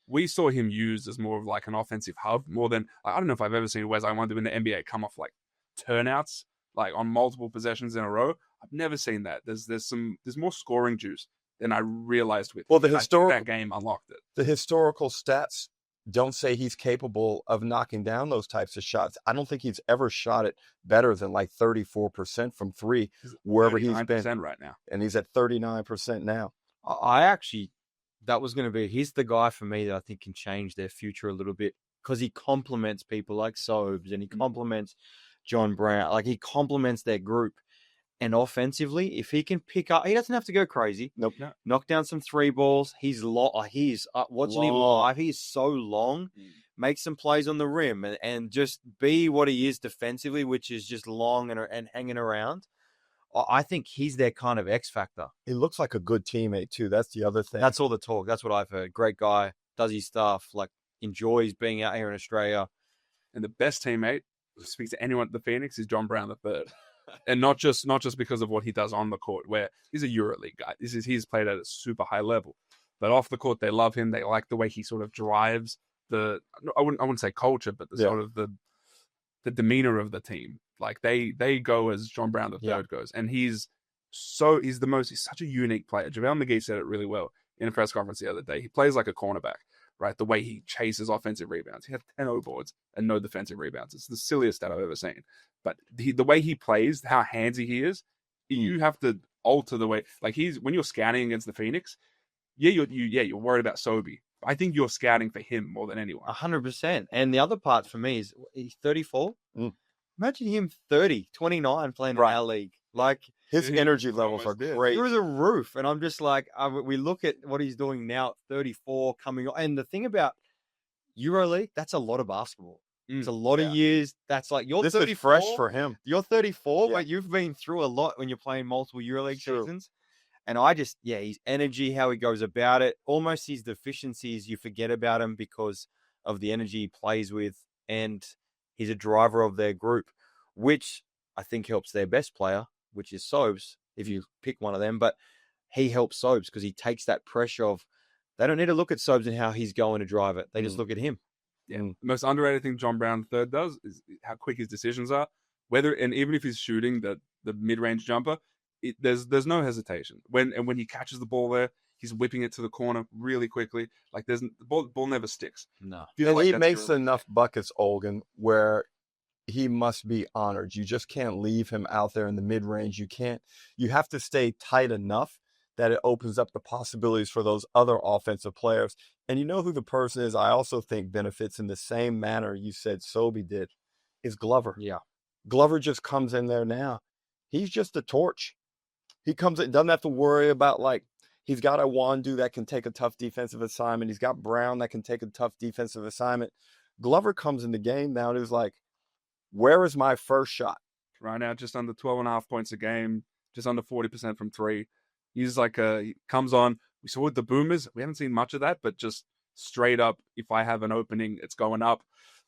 We saw him used as more of like an offensive hub more than, I don't know if I've ever seen Wes Iwundu in the NBA come off like turnouts, like on multiple possessions in a row. I've never seen that. There's more scoring juice than I realized with. Well, that game unlocked it. The historical stats don't say he's capable of knocking down those types of shots. I don't think he's ever shot it better than like 34% from three, wherever he's been right now. And he's at 39% now. That was going to be, he's the guy for me that I think can change their future a little bit because he complements people like Sobes and he complements John Brown. Like he complements their group. And offensively, if he can pick up, he doesn't have to go crazy. Nope. Knock down some 3 balls. He's watching him live. He's so long. Make some plays on the rim and just be what he is defensively, which is just long and hanging around. I think he's their kind of X factor. He looks like a good teammate too. That's the other thing. That's all the talk. That's what I've heard. Great guy, does his stuff, like enjoys being out here in Australia. And the best teammate, speaks to anyone at the Phoenix, is John Brown III. And not just because of what he does on the court, where he's a EuroLeague guy. He's played at a super high level. But off the court, they love him. They like the way he sort of drives I wouldn't say culture, but sort of the demeanor of the team. Like they go as John Brown III goes, and he's such a unique player. JaVale McGee said it really well in a press conference the other day. He plays like a cornerback, right? The way he chases offensive rebounds. He has 10 O-boards and no defensive rebounds. It's the silliest stat I've ever seen. But the way he plays, how handsy he is, you have to alter the way. Like when you're scouting against the Phoenix, you're worried about Sobey. I think you're scouting for him more than anyone. 100%. And the other part for me is he's 34. Imagine him 30, 29 playing in our league. Like his energy levels are great. Through the roof. And I'm just like, we look at what he's doing now at 34 coming on. And the thing about EuroLeague, that's a lot of basketball. It's a lot of years. That's like you're 34. This is fresh for him. You're 34, but you've been through a lot when you're playing multiple EuroLeague seasons. And his energy, how he goes about it, almost his deficiencies, you forget about him because of the energy he plays with. And he's a driver of their group, which I think helps their best player, which is Sobes, if you pick one of them, but he helps Sobes because he takes that pressure of, they don't need to look at Sobes and how he's going to drive it. They just look at him. Yeah. The most underrated thing John Brown III does is how quick his decisions are. And even if he's shooting the mid-range jumper, there's no hesitation. When he catches the ball there, he's whipping it to the corner really quickly. Like the ball never sticks. No. And he makes enough buckets, Olgun, where he must be honored. You just can't leave him out there in the mid-range. You have to stay tight enough that it opens up the possibilities for those other offensive players. And you know who the person is I also think benefits in the same manner you said Sobey did, is Glover. Yeah. Glover just comes in there now. He's just a torch. He comes in, doesn't have to worry about, like, he's got a Wandu that can take a tough defensive assignment. He's got Brown that can take a tough defensive assignment. Glover comes in the game now and is like, where is my first shot? Right now, just under 12.5 points a game, just under 40% from three. He's like, he comes on. We saw with the Boomers, we haven't seen much of that, but just straight up, if I have an opening, it's going up.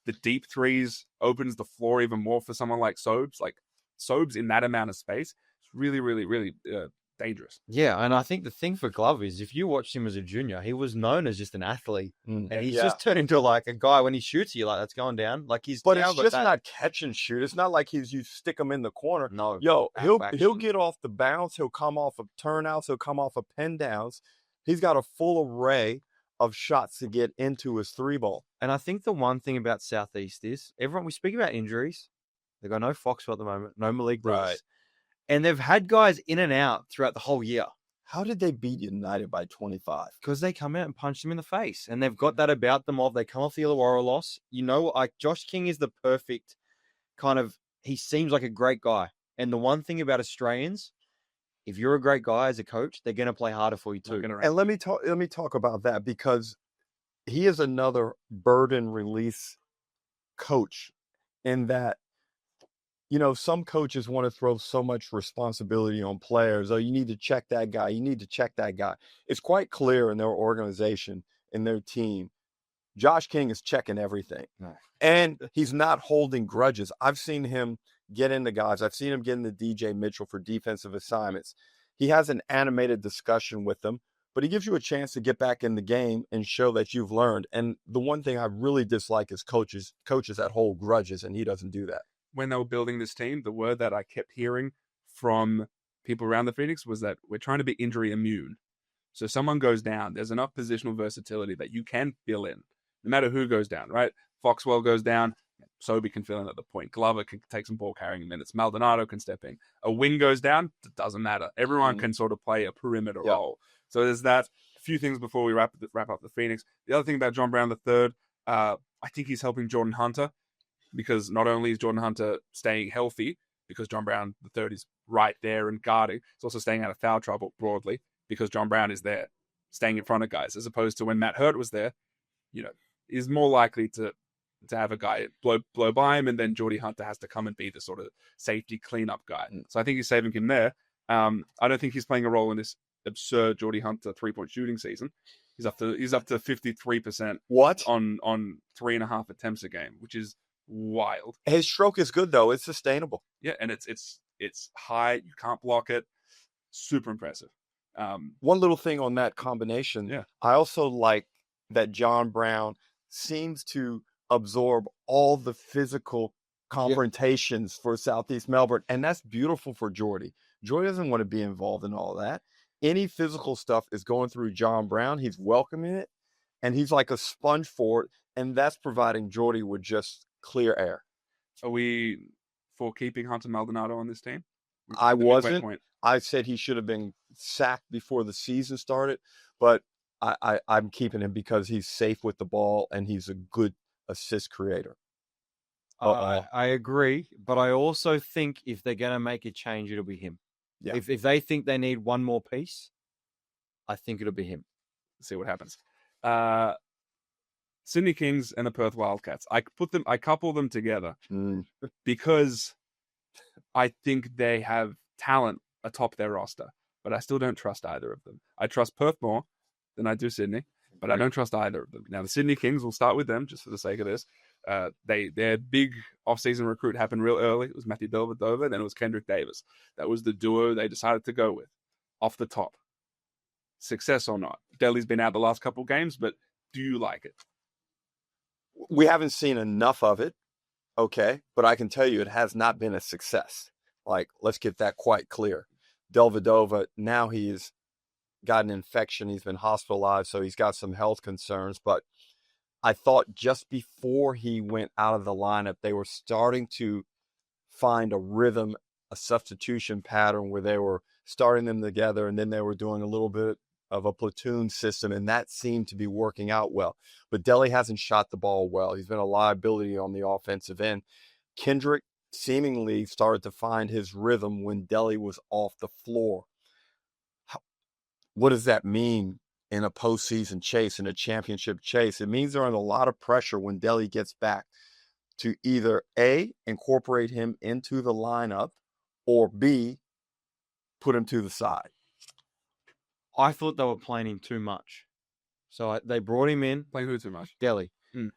The deep threes opens the floor even more for someone like Sobes. Like, Sobes in that amount of space, it's really, really, really dangerous. Yeah, and I think the thing for Glover is if you watched him as a junior, he was known as just an athlete. And he's just turned into like a guy when he shoots, you're like, that's going down. Like he's But it's just not catch and shoot. It's not like you stick him in the corner. No. Yo, he'll get off the bounce. He'll come off of turnouts. He'll come off of pin downs. He's got a full array of shots to get into his three ball. And I think the one thing about Southeast is we speak about injuries. They've got no Foxwell at the moment, no Malik Lewis. Right. And they've had guys in and out throughout the whole year. How did they beat United by 25? Because they come out and punch them in the face. And they've got that about them they come off the Illawarra loss. You know, like Josh King is the perfect kind of, he seems like a great guy. And the one thing about Australians, if you're a great guy as a coach, they're going to play harder for you too. And let me talk about that because he is another burden release coach in that, you know, some coaches want to throw so much responsibility on players. Oh, you need to check that guy. You need to check that guy. It's quite clear in their organization, in their team, Josh King is checking everything. No. And he's not holding grudges. I've seen him get into guys. I've seen him get into DJ Mitchell for defensive assignments. He has an animated discussion with them, but he gives you a chance to get back in the game and show that you've learned. And the one thing I really dislike is coaches that hold grudges, and he doesn't do that. When they were building this team, the word that I kept hearing from people around the Phoenix was that we're trying to be injury immune. So someone goes down, there's enough positional versatility that you can fill in, no matter who goes down, right? Foxwell goes down, Sobey can fill in at the point. Glover can take some ball carrying minutes. Maldonado can step in. A wing goes down, it doesn't matter. Everyone can sort of play a perimeter role. So there's that. A few things before we wrap up the Phoenix. The other thing about John Brown III, I think he's helping Jordan Hunter, because not only is Jordan Hunter staying healthy, because John Brown III is right there and guarding, he's also staying out of foul trouble broadly, because John Brown is there, staying in front of guys, as opposed to when Matt Hurt was there, you know, is more likely to have a guy blow by him, and then Jordy Hunter has to come and be the sort of safety cleanup guy. So I think he's saving him there. I don't think he's playing a role in this absurd Jordy Hunter 3-point shooting season. He's up to 53%. What? on 3.5 attempts a game, which is wild. His stroke is good though. It's sustainable. Yeah, and it's high. You can't block it. Super impressive. One little thing on that combination. Yeah. I also like that John Brown seems to absorb all the physical confrontations for Southeast Melbourne, and that's beautiful for Jordy. Jordy doesn't want to be involved in all that. Any physical stuff is going through John Brown. He's welcoming it, and he's like a sponge for it, and that's providing Jordy with just clear air. Are we for keeping Hunter Maldonado on this team? I wasn't. I said he should have been sacked before the season started, but I'm keeping him because he's safe with the ball and he's a good assist creator. I agree, but I also think if they're going to make a change, it'll be him. Yeah. If they think they need one more piece, I think it'll be him. Let's see what happens. Sydney Kings and the Perth Wildcats. I couple them together because I think they have talent atop their roster, but I still don't trust either of them. I trust Perth more than I do Sydney, but I don't trust either of them. Now, the Sydney Kings, we'll start with them just for the sake of this. Their big off-season recruit happened real early. It was Matthew Dellavedova, then it was Kendrick Davis. That was the duo they decided to go with off the top. Success or not. Delhi's been out the last couple games, but do you like it? We haven't seen enough of it, okay, but I can tell you it has not been a success. Like, let's get that quite clear. Dellavedova, now he's got an infection. He's been hospitalized, so he's got some health concerns. But I thought just before he went out of the lineup, they were starting to find a rhythm, a substitution pattern where they were starting them together, and then they were doing a little bit of a platoon system, and that seemed to be working out well. But Delhi hasn't shot the ball well. He's been a liability on the offensive end. Kendrick seemingly started to find his rhythm when Delhi was off the floor. What does that mean in a postseason chase, in a championship chase? It means they're under a lot of pressure when Delhi gets back to either A, incorporate him into the lineup, or B, put him to the side. I thought they were playing him too much. So they brought him in. Playing who too much? Delhi.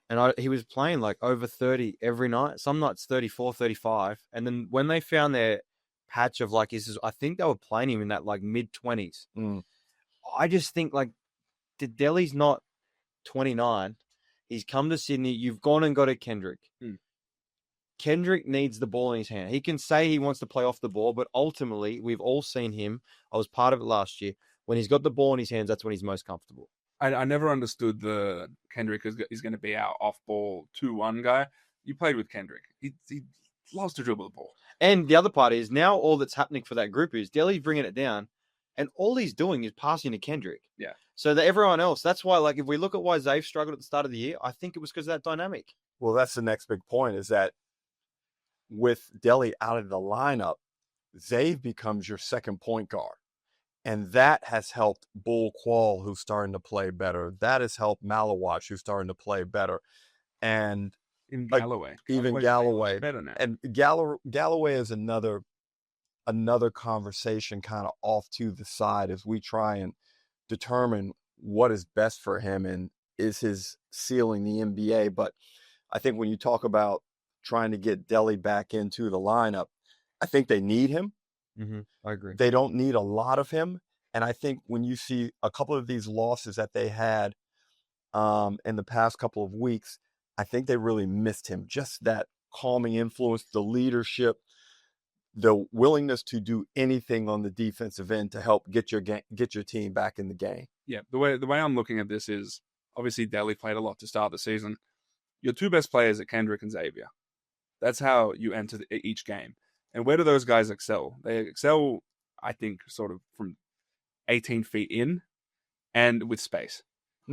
And he was playing like over 30 every night. Some nights 34, 35. And then when they found their patch of like, I think they were playing him in that like mid-20s. I just think like, Delhi's not 29. He's come to Sydney. You've gone and got a Kendrick. Kendrick needs the ball in his hand. He can say he wants to play off the ball, but ultimately, we've all seen him. I was part of it last year. When he's got the ball in his hands, that's when he's most comfortable. I never understood the Kendrick is going to be our off-ball 2-1 guy. You played with Kendrick. He loves to dribble the ball. And the other part is now all that's happening for that group is Delhi's bringing it down, and all he's doing is passing to Kendrick. Yeah. So that everyone else, that's why, like, if we look at why Zave struggled at the start of the year, I think it was because of that dynamic. Well, that's the next big point, is that with Delhi out of the lineup, Zave becomes your second point guard. And that has helped Bull Qual, who's starting to play better. That has helped Malawach, who's starting to play better. And Galloway. Even Galloway. Better now. And Galloway is another conversation kind of off to the side as we try and determine what is best for him and is his ceiling the NBA. But I think when you talk about trying to get Delhi back into the lineup, I think they need him. I agree. They don't need a lot of him. And I think when you see a couple of these losses that they had in the past couple of weeks, I think they really missed him. Just that calming influence, the leadership, the willingness to do anything on the defensive end to help get your team back in the game. Yeah, the way I'm looking at this is obviously Delhi played a lot to start the season. Your two best players are Kendrick and Xavier. That's how you enter each game. And where do those guys excel? They excel, I think, sort of from 18 feet in and with space.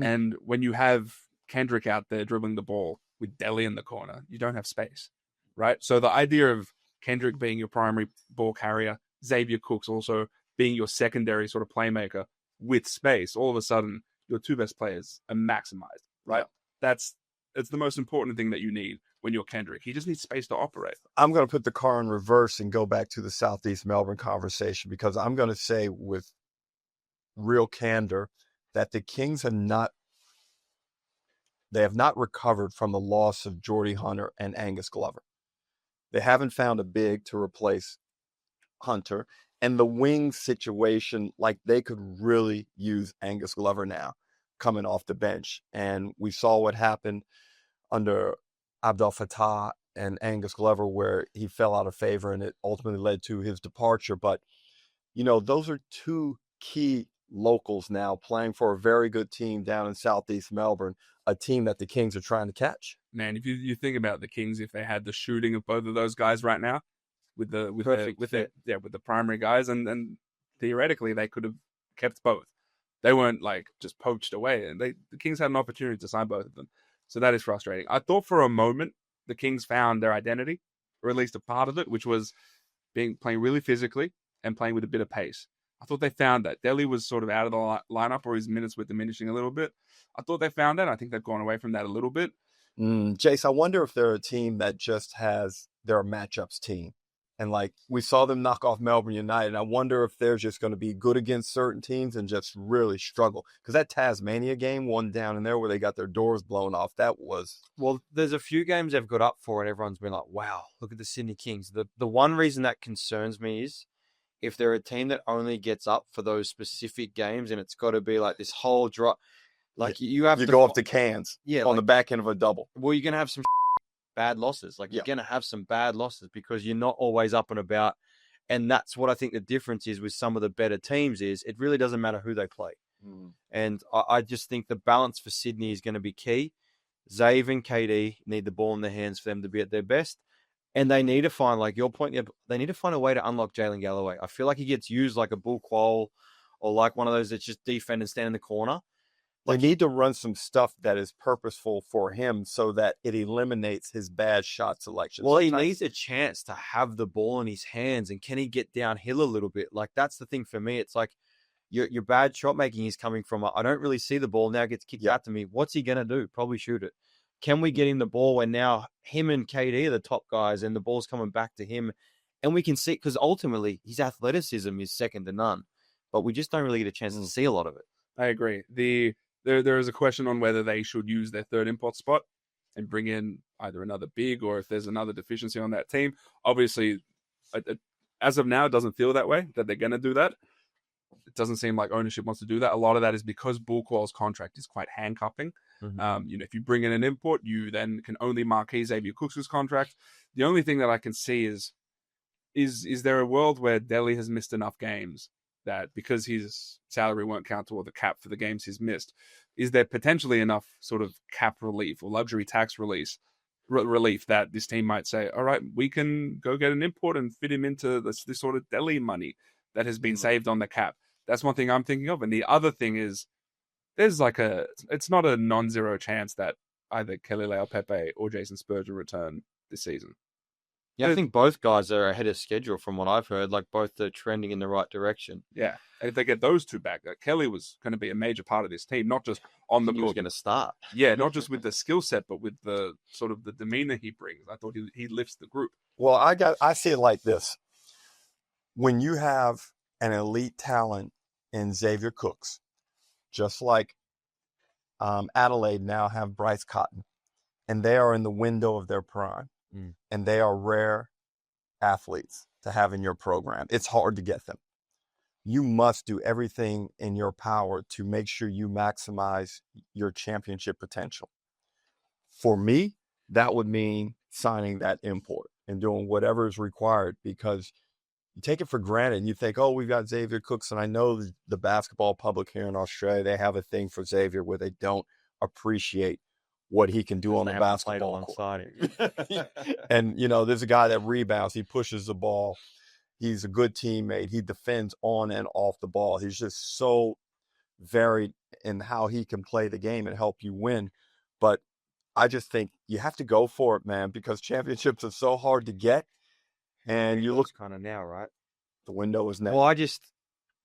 And when you have Kendrick out there dribbling the ball with Delhi in the corner, you don't have space, right? So the idea of Kendrick being your primary ball carrier, Xavier Cooks also being your secondary sort of playmaker with space, all of a sudden your two best players are maximized, right? Yeah. It's the most important thing that you need when you're Kendrick. He just needs space to operate. I'm going to put the car in reverse and go back to the Southeast Melbourne conversation, because I'm going to say with real candor that the Kings have not recovered from the loss of Jordy Hunter and Angus Glover. They haven't found a big to replace Hunter. And the wing situation, like, they could really use Angus Glover now coming off the bench. And we saw what happened under Abdel Fattah and Angus Glover, where he fell out of favor and it ultimately led to his departure. But, those are two key locals now playing for a very good team down in Southeast Melbourne, a team that the Kings are trying to catch. Man, if you think about the Kings, if they had the shooting of both of those guys right now, with the primary guys, and theoretically they could have kept both. They weren't like just poached away, and the Kings had an opportunity to sign both of them. So that is frustrating. I thought for a moment the Kings found their identity, or at least a part of it, which was playing really physically and playing with a bit of pace. I thought they found that. Delhi was sort of out of the lineup, or his minutes were diminishing a little bit. I thought they found that. I think they've gone away from that a little bit. Jace, I wonder if they're a team that just has their matchups team. And like we saw them knock off Melbourne United. And I wonder if they're just going to be good against certain teams and just really struggle. Because that Tasmania game, one down in there where they got their doors blown off, that was... Well, there's a few games they've got up for and everyone's been like, wow, look at the Sydney Kings. The one reason that concerns me is if they're a team that only gets up for those specific games and it's got to be like this whole drop. Like you have to go up to Cairns on the back end of a double. Well, you're going to have some bad losses. Like you're going to have some bad losses because you're not always up and about. And that's what I think the difference is with some of the better teams is it really doesn't matter who they play. And I just think the balance for Sydney is going to be key. Zave and Cadee need the ball in their hands for them to be at their best. And they need to find, like your point, they need to find a way to unlock Jalen Galloway. I feel like he gets used like a bull qual or like one of those that's just defend and stand in the corner. They need to run some stuff that is purposeful for him so that it eliminates his bad shot selection. Well, he needs a chance to have the ball in his hands, and can he get downhill a little bit? Like, that's the thing for me. It's like your bad shot making is coming from, I don't really see the ball, now it gets kicked out to me. What's he going to do? Probably shoot it. Can we get him the ball when now him and KD are the top guys and the ball's coming back to him? And we can see, because ultimately his athleticism is second to none, but we just don't really get a chance to see a lot of it. I agree. There is a question on whether they should use their third import spot and bring in either another big or if there's another deficiency on that team. Obviously, as of now, it doesn't feel that way, that they're going to do that. It doesn't seem like ownership wants to do that. A lot of that is because Bullquall's contract is quite handcuffing. If you bring in an import, you then can only marquee Xavier Cooks' contract. The only thing that I can see is there a world where Delhi has missed enough games that because his salary won't count toward the cap for the games he's missed, is there potentially enough sort of cap relief or luxury tax relief that this team might say, all right, we can go get an import and fit him into this sort of Delhi money that has been saved on the cap. That's one thing I'm thinking of. And the other thing is there's it's not a non-zero chance that either Kelly Leao-Pepe or Jason Spurgeon return this season. Yeah, I think both guys are ahead of schedule from what I've heard. Like both are trending in the right direction. Yeah, and if they get those two back, Kelly was going to be a major part of this team, not just on the court. He was going to start. Yeah, not just with the skill set, but with the sort of the demeanor he brings. I thought he lifts the group. Well, I see it like this: when you have an elite talent in Xavier Cooks, just like Adelaide now have Bryce Cotton, and they are in the window of their prime. And they are rare athletes to have in your program. It's hard to get them. You must do everything in your power to make sure you maximize your championship potential. For me, that would mean signing that import and doing whatever is required, because you take it for granted and you think, oh, we've got Xavier Cooks. And I know the basketball public here in Australia, they have a thing for Xavier where they don't appreciate what he can do on the basketball court. And, there's a guy that rebounds. He pushes the ball. He's a good teammate. He defends on and off the ball. He's just so varied in how he can play the game and help you win. But I just think you have to go for it, man, because championships are so hard to get. And you look kind of now, right? The window is now. Well,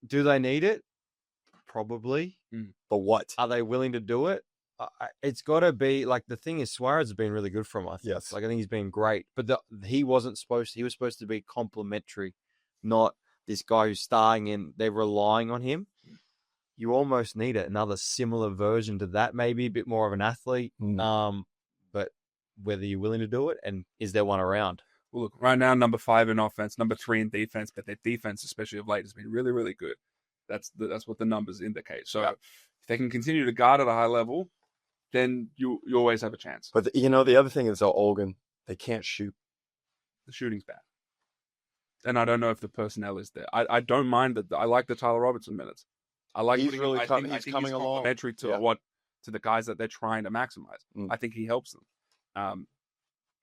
do they need it? Probably. But what? Are they willing to do it? It's got to be like, the thing is, Suarez has been really good for him. I think. Yes. Like, I think he's been great, but he was supposed to be complimentary, not this guy who's starring and they're relying on him. You almost need another similar version to that, maybe a bit more of an athlete. But whether you're willing to do it, and is there one around? Well, look, right now, number 5 in offense, number 3 in defense, but their defense, especially of late, has been really, really good. That's what the numbers indicate. So if they can continue to guard at a high level, then you always have a chance. But, the other thing is, Olgun, they can't shoot. The shooting's bad. And I don't know if the personnel is there. I don't mind that. I like the Tyler Robertson minutes. I like he's really coming along. Complementary to to the guys that they're trying to maximize. I think he helps them.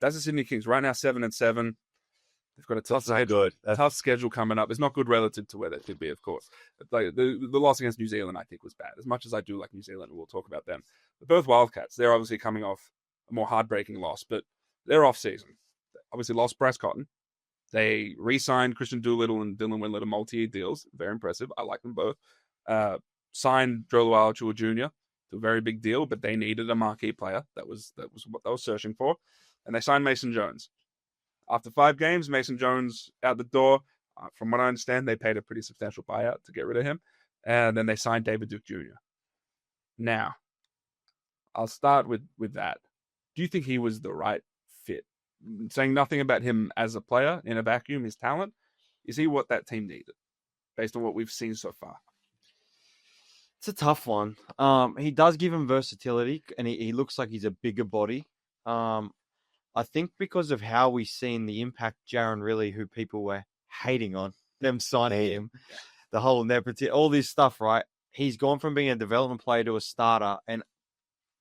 That's the Sydney Kings. Right now, 7-7. They've got a tough schedule coming up. It's not good relative to where they should be, of course. Like the loss against New Zealand, I think, was bad. As much as I do like New Zealand, we'll talk about them. The Perth Wildcats, they're obviously coming off a more heartbreaking loss, but they're off season. Obviously lost Bryce Cotton. They re-signed Christian Doolittle and Dylan Windler to multi-year deals. Very impressive. I like them both. Signed Joe Luau-Chua Jr. to a very big deal, but they needed a marquee player. That was what they were searching for. And they signed Mason Jones. After 5 games, Mason Jones out the door. From what I understand, they paid a pretty substantial buyout to get rid of him. And then they signed David Duke Jr. Now, I'll start with that. Do you think he was the right fit? Saying nothing about him as a player in a vacuum, his talent, is he what that team needed based on what we've seen so far? It's a tough one. He does give him versatility, and he looks like he's a bigger body. I think because of how we've seen the impact Jaron Riley, who people were hating on, them signing him, the whole nepotism, all this stuff, right? He's gone from being a development player to a starter, and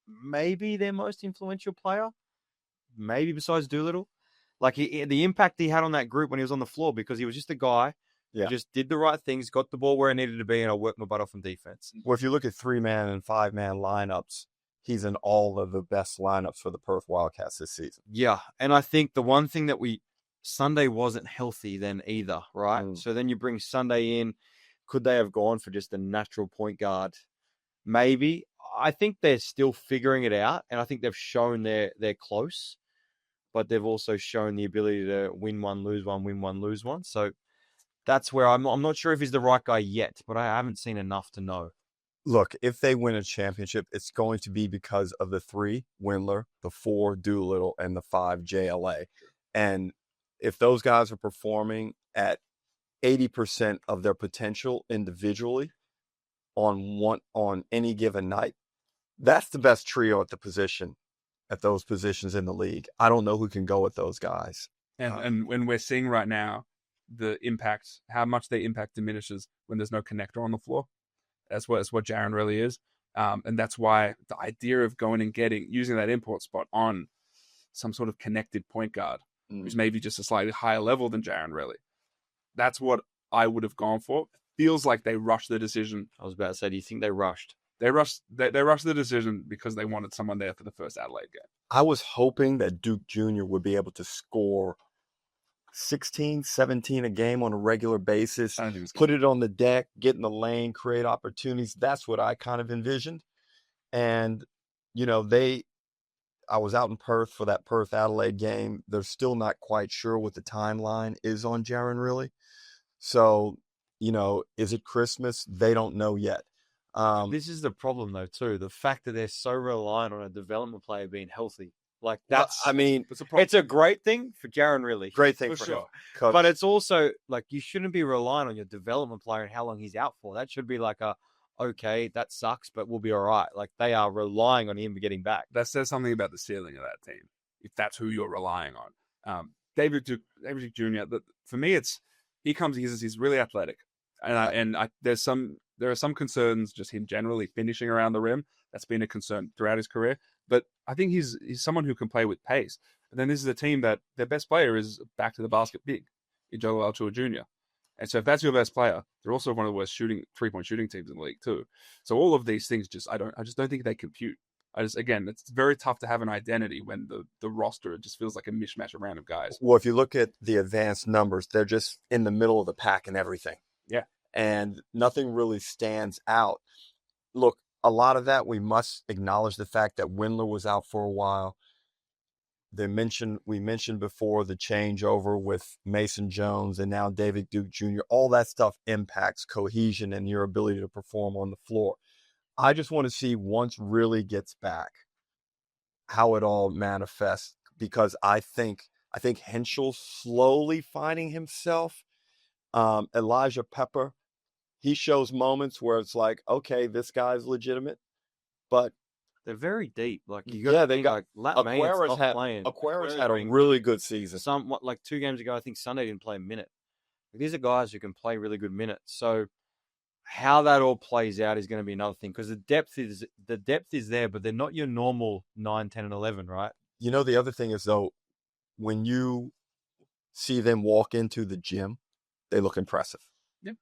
maybe their most influential player, maybe besides Doolittle. Like the impact he had on that group when he was on the floor, because he was just a guy who just did the right things, got the ball where it needed to be, and I worked my butt off on defense. Well, if you look at 3-man and 5-man lineups, he's in all of the best lineups for the Perth Wildcats this season. Yeah, and I think the one thing that Sunday wasn't healthy then either, right? So then you bring Sunday in. Could they have gone for just a natural point guard? Maybe. I think they're still figuring it out, and I think they've shown they're close, but they've also shown the ability to win one, lose one, win one, lose one. So that's where I'm not sure if he's the right guy yet, but I haven't seen enough to know. Look, if they win a championship, it's going to be because of the 3, Windler, the 4, Doolittle, and the 5, JLA. And if those guys are performing at 80% of their potential individually on any given night, that's the best trio at those positions in the league. I don't know who can go with those guys. And when we're seeing right now the impact, how much their impact diminishes when there's no connector on the floor. That's what Jaron really is. And that's why the idea of going and using that import spot on some sort of connected point guard, who's maybe just a slightly higher level than Jaron really. That's what I would have gone for. Feels like they rushed the decision. I was about to say, do you think they rushed? They rushed the decision because they wanted someone there for the first Adelaide game. I was hoping that Duke Jr. would be able to score 16, 17 a game on a regular basis, put it on the deck, get in the lane, create opportunities. That's what I kind of envisioned. And, I was out in Perth for that Perth-Adelaide game. They're still not quite sure what the timeline is on Jaron Riley. So, is it Christmas? They don't know yet. This is the problem, though, too. The fact that they're so reliant on a development player being healthy. Like, it's a great thing for Jaron Riley. Great thing for sure. him. But it's also, like, you shouldn't be relying on your development player and how long he's out for. That should be like okay, that sucks, but we'll be all right. Like, they are relying on him getting back. That says something about the ceiling of that team, if that's who you're relying on. David Duke Jr., for me, he's really athletic. And there are some concerns just him generally finishing around the rim. That's been a concern throughout his career. But I think he's someone who can play with pace. And then this is a team that their best player is back to the basket big, Joel Altua Jr. And so if that's your best player, they're also one of the worst 3-point shooting teams in the league too. So all of these things I just don't think they compute. It's very tough to have an identity when the roster just feels like a mishmash of random guys. Well, if you look at the advanced numbers, they're just in the middle of the pack and everything. Yeah. And nothing really stands out. Look, a lot of that, we must acknowledge the fact that Windler was out for a while. We mentioned before the changeover with Mason Jones and now David Duke Jr. All that stuff impacts cohesion and your ability to perform on the floor. I just want to see once Riley gets back how it all manifests, because I think Henschel's slowly finding himself. Elijah Pepper, he shows moments where it's like, okay, this guy's legitimate, but they're very deep. Like Aquara's had a really good season. Like 2 games ago, I think Sunday didn't play a minute. These are guys who can play really good minutes. So how that all plays out is going to be another thing, because the depth is there, but they're not your normal 9, 10, and 11, right? The other thing is, though, when you see them walk into the gym, they look impressive. Yeah.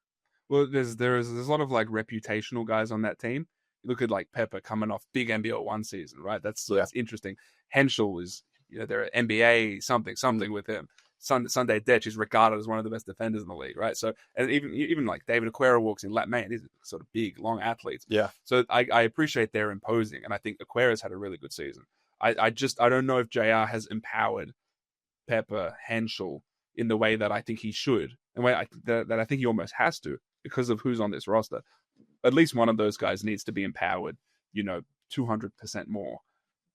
Well, there's a lot of like reputational guys on that team. You look at like Pepper coming off big NBL 1 season, right? That's interesting. Henschel is, they're NBA something with him. Sunday Dech is regarded as one of the best defenders in the league, right? So, and even like David Aquara walks in, man, these are sort of big, long athletes. Yeah. So I appreciate their imposing, and I think Aquara's had a really good season. I don't know if JR has empowered Pepper, Henschel in the way that I think he should, and that I think he almost has to because of who's on this roster. At least one of those guys needs to be empowered, 200% more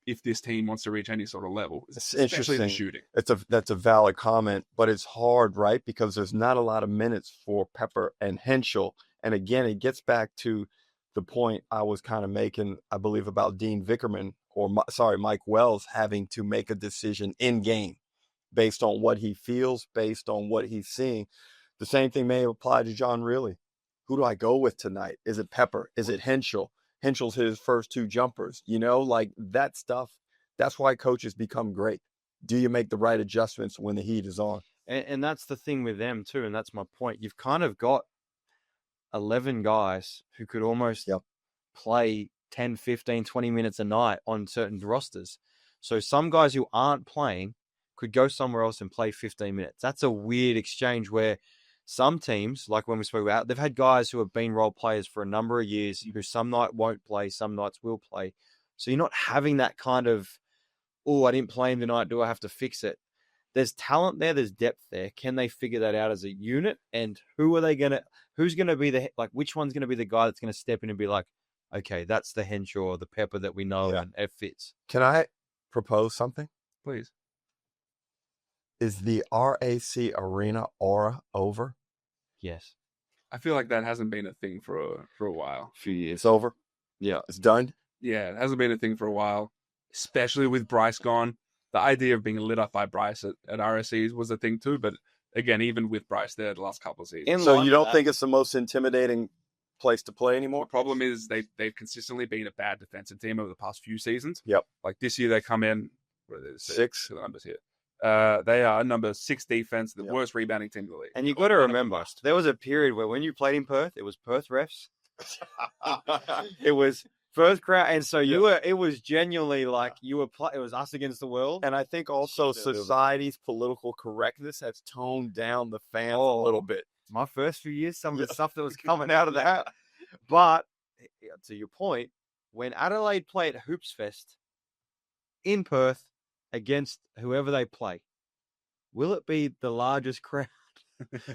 if this team wants to reach any sort of level, especially the shooting. That's a valid comment, but it's hard, right? Because there's not a lot of minutes for Pepper and Henschel. And again, it gets back to the point I was kind of making, I believe, about Dean Vickerman, Mike Wells having to make a decision in game based on what he feels, based on what he's seeing. The same thing may apply to John Reilly. Who do I go with tonight? Is it Pepper? Is it Henschel? Henschel's his first 2 jumpers, like that stuff. That's why coaches become great. Do you make the right adjustments when the heat is on? And that's the thing with them too. And that's my point. You've kind of got 11 guys who could almost play 10, 15, 20 minutes a night on certain rosters. So some guys who aren't playing could go somewhere else and play 15 minutes. That's a weird exchange where some teams, like when we spoke about, they've had guys who have been role players for a number of years who some night won't play, some nights will play. So you're not having that kind of, I didn't play him tonight, do I have to fix it? There's talent there, there's depth there. Can they figure that out as a unit? And who's going to be which one's going to be the guy that's going to step in and be like, okay, that's the Henschel or the Pepper that we know and it fits. Can I propose something? Please. Is the RAC Arena aura over? Yes. I feel like that hasn't been a thing for a while. A few years. It's over? Yeah. It's done? Yeah, it hasn't been a thing for a while, especially with Bryce gone. The idea of being lit up by Bryce at RSCs was a thing too, but again, even with Bryce there the last couple of seasons. So you don't think it's the most intimidating place to play anymore? The problem is they've consistently been a bad defensive team over the past few seasons. Yep. Like this year they come in, what are they, 6? The numbers here. They are number 6 defense, the worst rebounding team in the league. And you got to remember, there was a period where when you played in Perth, it was Perth refs. It was first crowd, and so it was genuinely like it was us against the world. And I think also society's political correctness has toned down the fans a little bit. My first few years, some of the stuff that was coming out of that. But to your point, when Adelaide play at Hoops Fest in Perth against whoever they play, will it be the largest crowd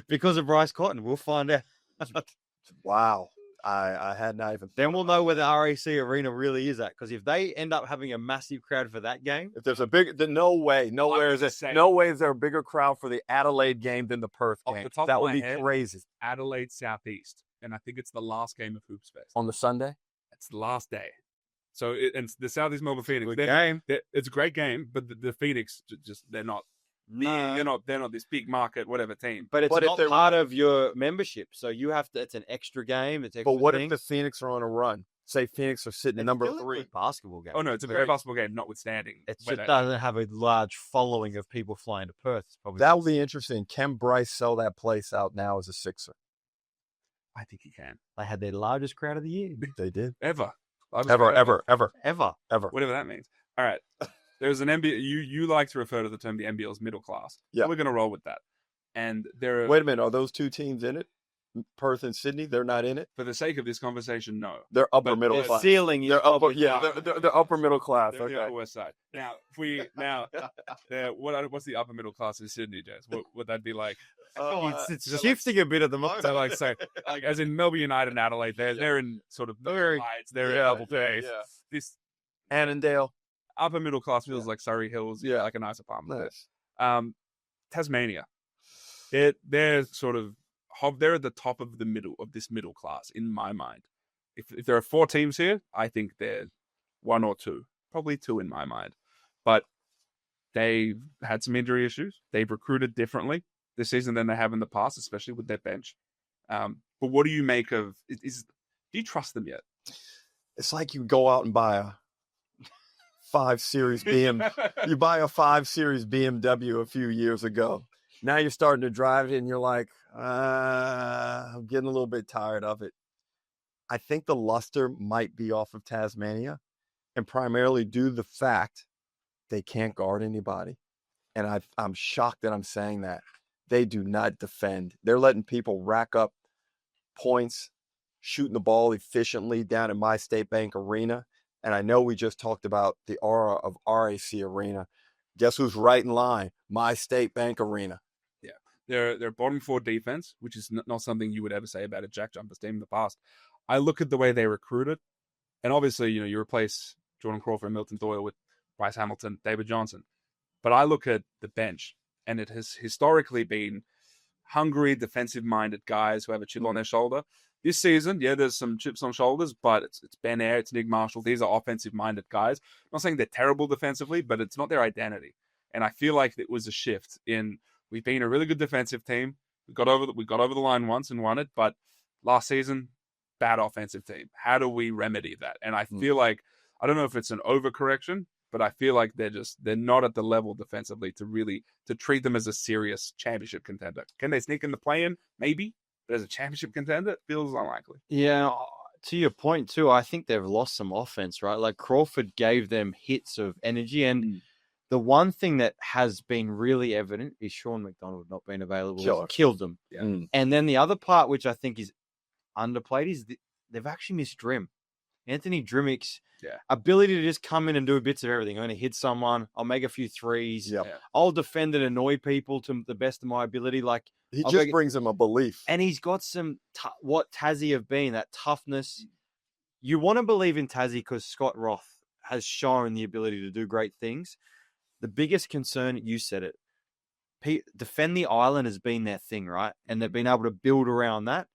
because of Bryce Cotton? We'll find out. Wow. I had not even. Then we'll know where the RAC Arena really is at. Because if they end up having a massive crowd for that game, if there's no way is there a bigger crowd for the Adelaide game than the Perth game. That would be crazy. Adelaide Southeast, and I think it's the last game of Hoops Fest on the Sunday. It's the last day. So and the Southeast Melbourne Phoenix. Good game. It's a great game, but the Phoenix they're not. They're not this big market whatever team. But it's not part of your membership, so you have to. It's an extra game. It's extra. But what if the Phoenix are on a run? Say Phoenix are sitting at number 3. Basketball game. Oh no, it's a great basketball game, notwithstanding. It just doesn't have a large following of people flying to Perth. That would be interesting. Can Bryce sell that place out now as a Sixer? I think he can. They had their largest crowd of the year. They did. Ever. Ever. Whatever that means. All right. There's an NBL. You like to refer to the term the NBL's middle class. Yeah. We're going to roll with that. And wait a minute. Are those 2 teams in it? Perth and Sydney? They're not in it? For the sake of this conversation, no. They're upper middle class. Ceiling. They're upper. Yeah. They're upper middle class. They're the Upper West Side. Now, what's the upper middle class in Sydney, Jess? What would that be like? It's just shifting a bit at the moment. So, as in Melbourne United and Adelaide, they're in sort of they're in double phase. Yeah. This Annandale. Upper middle class feels like Surrey Hills, like a nice apartment. Nice. Tasmania, they're sort of they're at the top of the middle of this middle class in my mind. If there are 4 teams here, I think they're 1 or 2, probably 2 in my mind. But they've had some injury issues. They've recruited differently this season than they have in the past, especially with their bench. But what do you make of? Do you trust them yet? It's like you go out and buy a 5 Series you buy a 5 Series BMW a few years ago. Now you're starting to drive it and you're like, I'm getting a little bit tired of it. I think the luster might be off of Tasmania, and primarily due to the fact they can't guard anybody. And I'm shocked that I'm saying that. They do not defend. They're letting people rack up points, shooting the ball efficiently down in My State Bank Arena. And I know we just talked about the aura of RAC Arena. Guess who's right in line? My State Bank Arena. Yeah. They're bottom 4 defense, which is not something you would ever say about a JackJumpers team in the past. I look at the way they recruited, and obviously, you replace Jordan Crawford and Milton Doyle with Bryce Hamilton, David Johnson. But I look at the bench, and it has historically been hungry, defensive-minded guys who have a chip on their shoulder. This season, there's some chips on shoulders, but it's Ben Air, it's Nick Marshall. These are offensive-minded guys. I'm not saying they're terrible defensively, but it's not their identity. And I feel like it was a shift in we've been a really good defensive team. We got over the line once and won it, but last season, bad offensive team. How do we remedy that? And I feel like, I don't know if it's an overcorrection, but I feel like they're not at the level defensively to treat them as a serious championship contender. Can they sneak in the play-in? Maybe. But as a championship contender, it feels unlikely. Yeah, to your point too, I think they've lost some offense, right? Like Crawford gave them hits of energy, and the one thing that has been really evident is Sean McDonald not being available. Killed them. Yeah. And then the other part, which I think is underplayed, is they've actually missed Drim. Anthony Drimmick's ability to just come in and do bits of everything. I'm going to hit someone. I'll make a few threes. Yep. I'll defend and annoy people to the best of my ability. Like he just brings them a belief. And he's got some, what Tassie have been, that toughness. You want to believe in Tassie because Scott Roth has shown the ability to do great things. The biggest concern, you said it, defend the island has been their thing, right? And they've been able to build around that.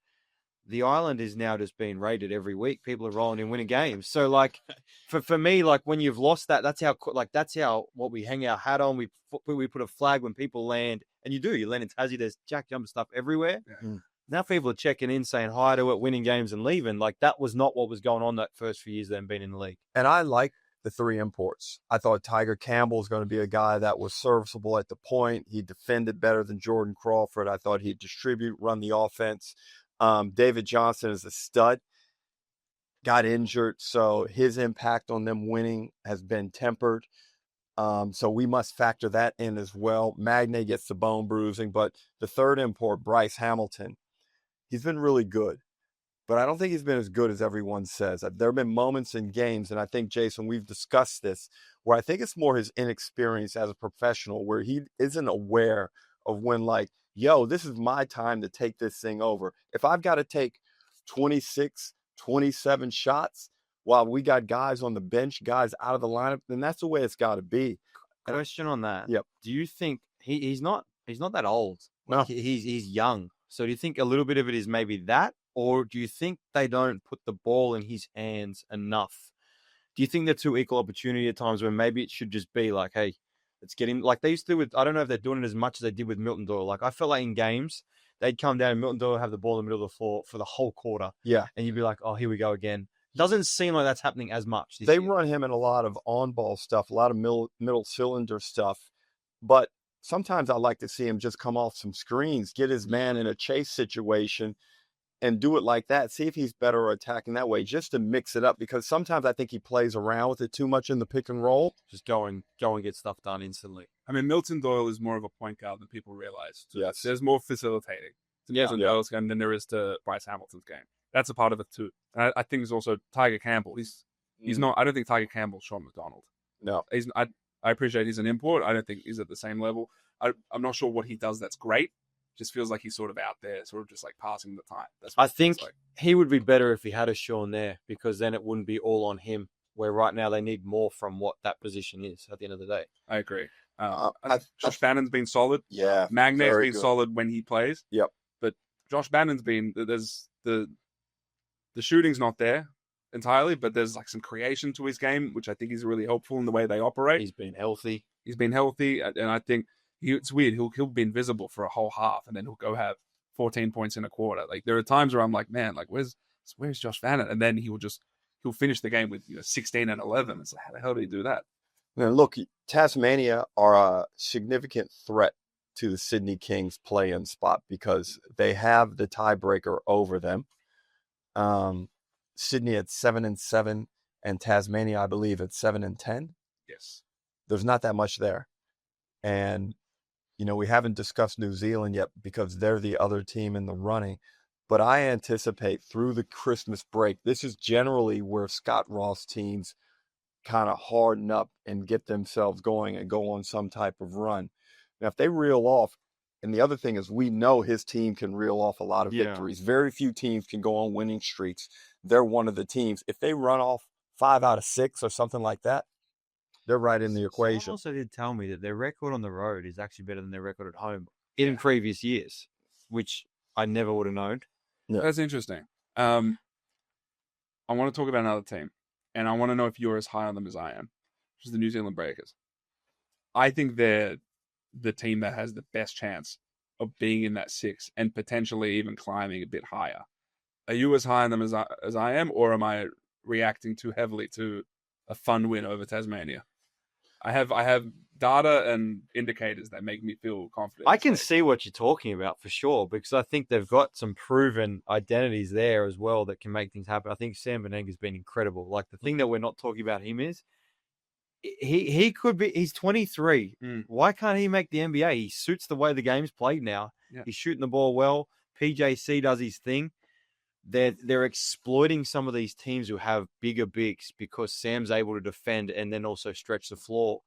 The island is now just being raided every week. People are rolling in winning games. So, like, for me, like, when you've lost that, that's how what we hang our hat on. We put a flag when people land. And you land in Tassie. There's JackJumper stuff everywhere. Yeah. Now people are checking in, saying hi to it, winning games and leaving. Like, that was not what was going on that first few years of them being in the league. And I like the 3 imports. I thought Tiger Campbell was going to be a guy that was serviceable at the point. He defended better than Jordan Crawford. I thought he'd distribute, run the offense. David Johnson is a stud, got injured, so his impact on them winning has been tempered. So we must factor that in as well. Magne gets the bone bruising, but the 3rd import, Bryce Hamilton, he's been really good. But I don't think he's been as good as everyone says. There have been moments in games, and I think, Jason, we've discussed this, where I think it's more his inexperience as a professional, where he isn't aware of when, like, yo, this is my time to take this thing over. If I've got to take 26, 27 shots while we got guys on the bench, guys out of the lineup, then that's the way it's got to be. Question on that. Yep. Do you think he's not that old? No. He's young. So do you think a little bit of it is maybe that? Or do you think they don't put the ball in his hands enough? Do you think they're too equal opportunity at times when maybe it should just be like, hey, let's get him, like they used to do with, I don't know if they're doing it as much as they did with Milton Doyle. Like, I felt like in games, they'd come down and Milton Doyle have the ball in the middle of the floor for the whole quarter. Yeah. And you'd be like, oh, here we go again. Doesn't seem like that's happening as much this year. They run him in a lot of on-ball stuff, a lot of middle cylinder stuff. But sometimes I like to see him just come off some screens, get his man in a chase situation, and do it like that. See if he's better attacking that way, just to mix it up. Because sometimes I think he plays around with it too much in the pick and roll. Just go and get stuff done instantly. I mean, Milton Doyle is more of a point guard than people realize. Yes. There's more facilitating to Milton Doyle's game than there is to Bryce Hamilton's game. That's a part of it too. And I think there's also Tiger Campbell. He's not. I don't think Tiger Campbell's Sean McDonald. No. I appreciate he's an import. I don't think he's at the same level. I'm not sure what he does that's great. Just feels like he's sort of out there, sort of just like passing the time. I think he would be better if he had a Sean there, because then it wouldn't be all on him, where right now they need more from what that position is at the end of the day. I agree. Josh Bannon's been solid. Yeah. Magne's been solid when he plays. Yep. But Josh Bannon's been, there's the shooting's not there entirely, but there's like some creation to his game, which I think is really helpful in the way they operate. He's been healthy. And I think it's weird. He'll be invisible for a whole half, and then he'll go have 14 points in a quarter. Like, there are times where I'm like, man, like where's Josh Bannon? And then he'll finish the game with 16 and 11. It's like, how the hell did he do that? Now, look, Tasmania are a significant threat to the Sydney Kings play-in spot because they have the tiebreaker over them. Sydney at 7-7, and Tasmania, I believe, at 7-10. Yes, there's not that much there, and we haven't discussed New Zealand yet because they're the other team in the running. But I anticipate through the Christmas break, this is generally where Scott Ross teams kind of harden up and get themselves going and go on some type of run. Now, if they reel off, and the other thing is we know his team can reel off a lot of victories. Very few teams can go on winning streaks. They're one of the teams. If they run off 5 out of 6 or something like that, they're right in the equation. Someone also did tell me that their record on the road is actually better than their record at home in previous years, which I never would have known. Yeah. That's interesting. I want to talk about another team, and I want to know if you're as high on them as I am, which is the New Zealand Breakers. I think they're the team that has the best chance of being in that 6 and potentially even climbing a bit higher. Are you as high on them as I am, or am I reacting too heavily to a fun win over Tasmania? I have data and indicators that make me feel confident. I can see what you're talking about for sure, because I think they've got some proven identities there as well that can make things happen. I think Sam Menenga's been incredible. Like, the thing that we're not talking about him is he could be, he's 23. Why can't he make the NBA? He suits the way the game's played now. Yeah. He's shooting the ball well. PJC does his thing. They're exploiting some of these teams who have bigger bigs because Sam's able to defend and then also stretch the floor.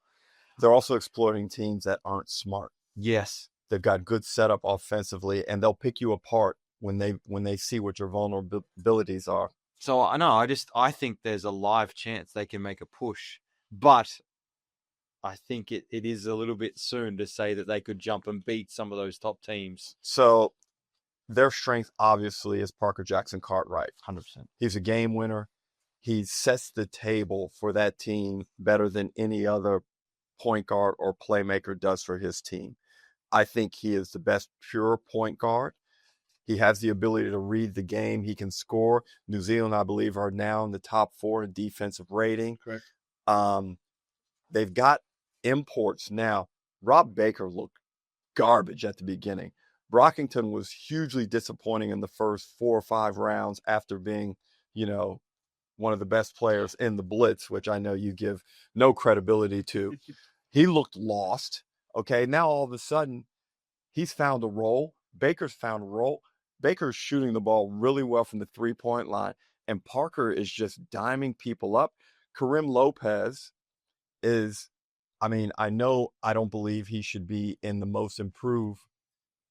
They're also exploiting teams that aren't smart. Yes. They've got good setup offensively, and they'll pick you apart when they see what your vulnerabilities are. So I think there's a live chance they can make a push. But I think it is a little bit soon to say that they could jump and beat some of those top teams. So their strength, obviously, is Parker Jackson Cartwright. 100%. He's a game winner. He sets the table for that team better than any other point guard or playmaker does for his team. I think he is the best pure point guard. He has the ability to read the game. He can score. New Zealand, I believe, are now in the top 4 in defensive rating. Correct. They've got imports now. Rob Baker looked garbage at the beginning. Brockington was hugely disappointing in the first 4 or 5 rounds after being, one of the best players in the Blitz, which I know you give no credibility to. He looked lost. Okay, now all of a sudden, he's found a role. Baker's found a role. Baker's shooting the ball really well from the 3-point line, and Parker is just diming people up. Karim Lopez is, I don't believe he should be in the most improved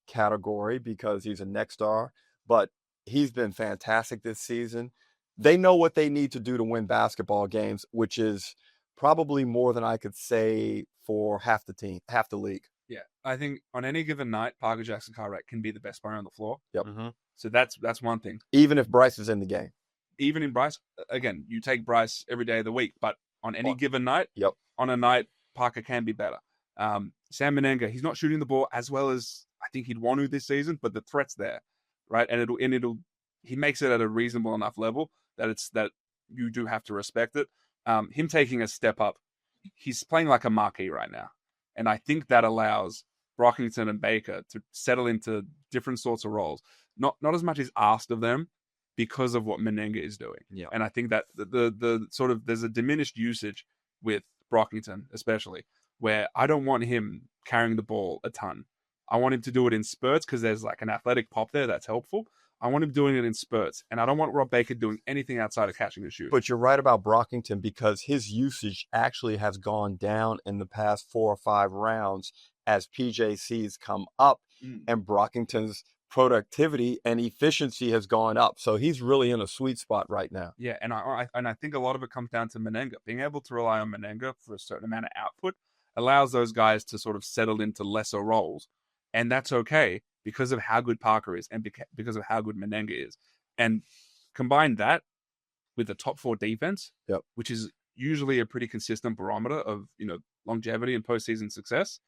category because he's a next star, but he's been fantastic this season. They know what they need to do to win basketball games, which is probably more than I could say for half the league. Yeah, I think on any given night, Parker Jackson Cartwright can be the best player on the floor. Yep. Mm-hmm. So that's one thing. Even if Bryce is in the game. Even in Bryce, again, you take Bryce every day of the week, but on any given night, yep, on a night, Parker can be better. Sam Menenga, he's not shooting the ball as well as I think he'd want to this season, but the threat's there, right? And he makes it at a reasonable enough level that you do have to respect it. Him taking a step up, he's playing like a marquee right now. And I think that allows Brockington and Baker to settle into different sorts of roles. Not as much is asked of them because of what Menenga is doing. Yeah. And I think that the sort of, there's a diminished usage with Brockington, especially, where I don't want him carrying the ball a ton. I want him to do it in spurts because there's like an athletic pop there that's helpful. I want him doing it in spurts, and I don't want Rob Baker doing anything outside of catching and shooting. But you're right about Brockington because his usage actually has gone down in the past 4 or 5 rounds as PJC's come up, and Brockington's productivity and efficiency has gone up. So he's really in a sweet spot right now. Yeah, and I think a lot of it comes down to Menenga. Being able to rely on Menenga for a certain amount of output allows those guys to sort of settle into lesser roles, and that's okay, because of how good Parker is and because of how good Menenga is. And combine that with the top 4 defense, yep, which is usually a pretty consistent barometer of, longevity and postseason success,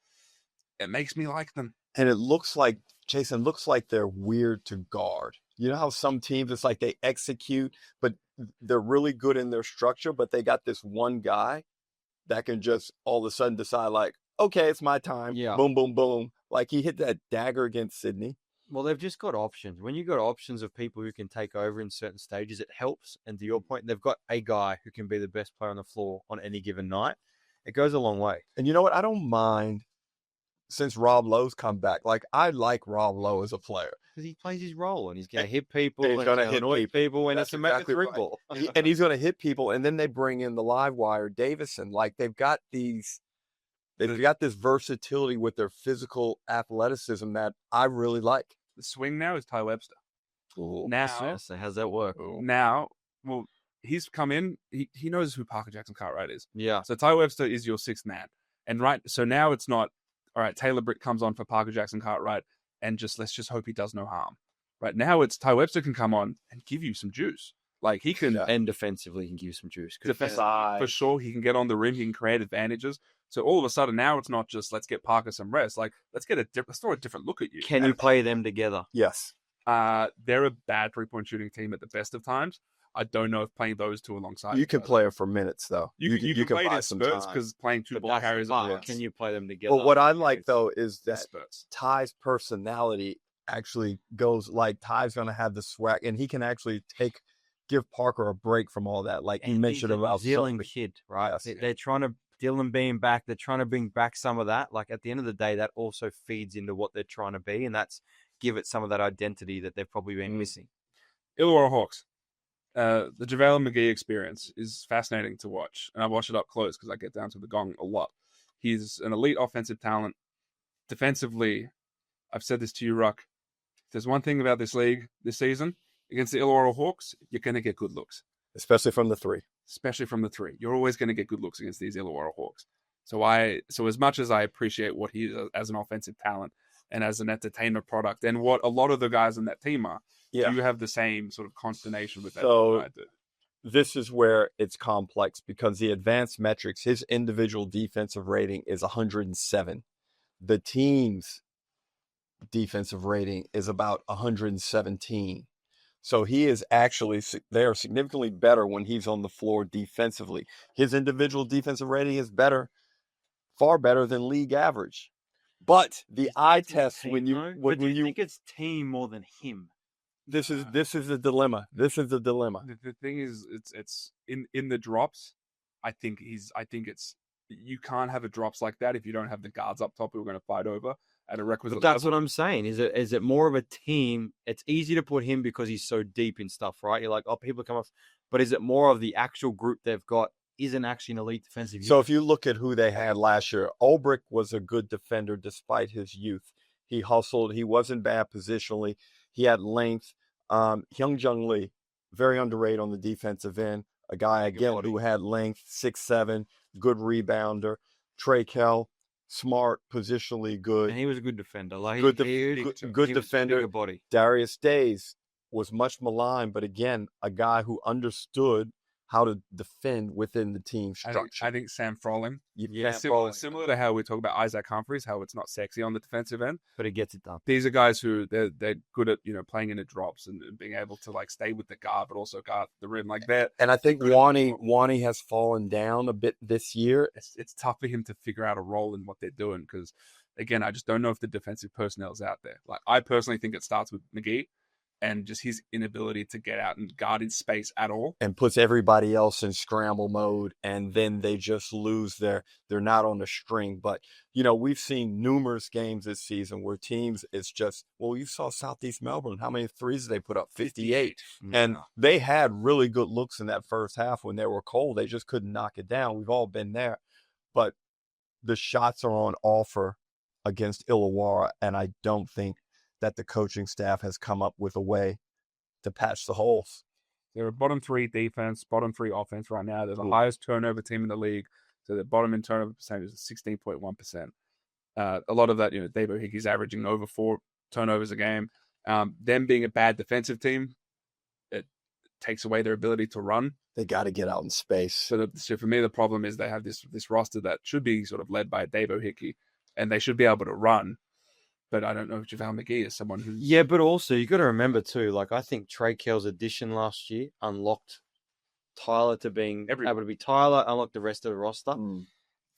it makes me like them. And it looks like, Jason, they're weird to guard. You know how some teams, it's like they execute, but they're really good in their structure, but they got this one guy that can just all of a sudden decide like, okay, it's my time. Yeah. Boom, boom, boom. Like he hit that dagger against Sydney. Well, they've just got options. When you've got options of people who can take over in certain stages, it helps. And to your point, they've got a guy who can be the best player on the floor on any given night. It goes a long way. And you know what? I don't mind since Rob Lowe's come back. Like, I like Rob Lowe as a player. Because he plays his role and he's going to hit people. He's going to hit people and That's it's a make exactly a three right. ball. And he's going to hit people. And then they bring in the live wire, Davison. Like, they've got these They've got this versatility with their physical athleticism that I really like. The swing now is Ty Webster. Ooh. Now, so how's that work? Now, well, he's come in. He knows who Parker Jackson Cartwright is. Yeah. So Ty Webster is your sixth man, and so now it's not all right. Taylor Britt comes on for Parker Jackson Cartwright, and let's just hope he does no harm. Right now, it's Ty Webster can come on and give you some juice. Like he can, and defensively, he can give you some juice. For sure, he can get on the rim. He can create advantages. So all of a sudden now it's not just let's get Parker some rest. Like let's throw a different look at you. Can you play them together? Yes. They're a bad 3-point shooting team at the best of times. I don't know if playing those two alongside. You can play them for minutes though. You can play it in spurts because playing two ball carriers. Can you play them together? But what I like though is that Ty's personality actually goes like Ty's going to have the swag, and he can actually give Parker a break from all that. Like you mentioned about Zealand kid, right? Yes. They're trying to Dylan being back. They're trying to bring back some of that. Like at the end of the day, that also feeds into what they're trying to be, and that's give it some of that identity that they've probably been missing. Illawarra Hawks. The JaVale McGee experience is fascinating to watch, and I watch it up close because I get down to the gong a lot. He's an elite offensive talent. Defensively, I've said this to you, Ruck. If there's one thing about this league this season, against the Illawarra Hawks, you're going to get good looks. Especially from the three. You're always going to get good looks against these Illawarra Hawks. So as much as I appreciate what he is as an offensive talent and as an entertainment product and what a lot of the guys on that team are, you have the same sort of consternation with that. So I do. This is where it's complex because the advanced metrics, his individual defensive rating is 107. The team's defensive rating is about 117. So he is actually, they are significantly better when he's on the floor defensively. His individual defensive rating is better, far better than league average. But the eye test when you think it's team more than him. This is a dilemma. This is a dilemma. The thing is, it's in the drops. I think it's you can't have a drops like that if you don't have the guards up top who are going to fight over at a requisite. But that's what I'm saying. Is it more of a team? It's easy to put him because he's so deep in stuff, right? You're like, oh, people come off. But is it more of the actual group they've got isn't actually an elite defensive unit? So if you look at who they had last year, Ulbrich was a good defender despite his youth. He hustled. He wasn't bad positionally. He had length. Hyung Jung Lee, very underrated on the defensive end. A guy, again, who had length, 6'7", good rebounder. Trey Kell, smart, positionally good. And he was a good defender. Like good defender. Bigger body. Darius Days was much maligned, but again, a guy who understood how to defend within the team structure. I think Sam Froling. Similar to how we talk about Isaac Humphries, how it's not sexy on the defensive end, but it gets it done. These are guys who they're good at, playing in the drops and being able to like stay with the guard, but also guard the rim like that. And I think Wani has fallen down a bit this year. It's tough for him to figure out a role in what they're doing because, again, I just don't know if the defensive personnel is out there. Like I personally think it starts with McGee. And just his inability to get out and guard in space at all. And puts everybody else in scramble mode. And then they just lose they're not on the string. But, we've seen numerous games this season where teams, it's just, you saw Southeast Melbourne. How many threes did they put up? 58. Yeah. And they had really good looks in that first half when they were cold. They just couldn't knock it down. We've all been there. But the shots are on offer against Illawarra. And I don't think that the coaching staff has come up with a way to patch the holes. They're a bottom 3 defense, bottom 3 offense right now. They're the highest turnover team in the league. So the bottom in turnover percentage is 16.1%. A lot of that, Davo Hickey's averaging over 4 turnovers a game. Them being a bad defensive team, it takes away their ability to run. They got to get out in space. So for me, the problem is they have this roster that should be sort of led by Davo Hickey, and they should be able to run. But I don't know if JaVale McGee is someone who's... Yeah, but also you got to remember too, like I think Trey Kell's addition last year unlocked Tyler to being able to be Tyler, unlocked the rest of the roster.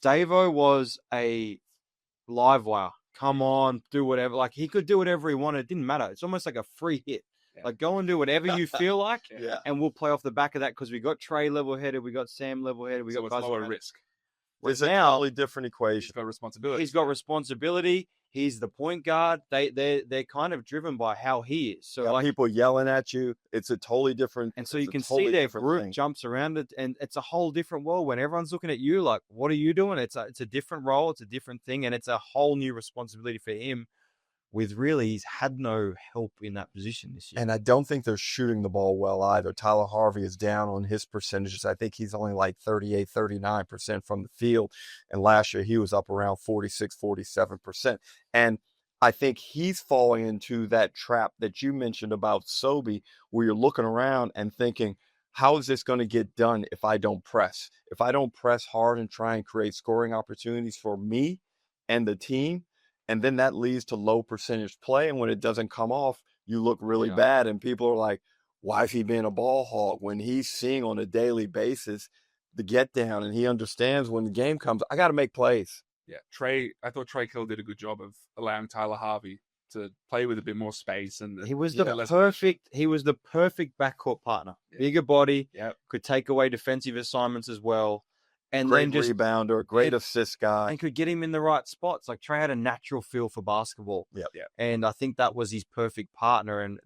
Davo was a live wire. Come on, do whatever. Like he could do whatever he wanted. It didn't matter. It's almost like a free hit. Yeah. Like go and do whatever you feel like, and we'll play off the back of that because we got Trey level-headed, we got Sam level-headed, we got guys lower risk. It's a totally different equation. He's got responsibility. He's got responsibility. He's the point guard. They're kind of driven by how he is. So like people yelling at you, it's a totally different. And so you can see their group jumps around it, and it's a whole different world when everyone's looking at you like, what are you doing? It's a different role, it's a different thing, and it's a whole new responsibility for him. With really, he's had no help in that position this year. And I don't think they're shooting the ball well either. Tyler Harvey is down on his percentages. I think he's only like 38, 39% from the field. And last year he was up around 46, 47%. And I think he's falling into that trap that you mentioned about Sobey, where you're looking around and thinking, how is this going to get done if I don't press? If I don't press hard and try and create scoring opportunities for me and the team, and then that leads to low percentage play. And when it doesn't come off, you look really bad. And people are like, why is he being a ball hog? When he's seeing on a daily basis the get down, and he understands when the game comes, I got to make plays. Yeah, I thought Trey Kill did a good job of allowing Tyler Harvey to play with a bit more space. And he was the perfect backcourt partner. Yeah. Bigger body, could take away defensive assignments as well. And great then just rebounder, great assist guy. And could get him in the right spots. Like Trey had a natural feel for basketball. Yeah. And I think that was his perfect partner. And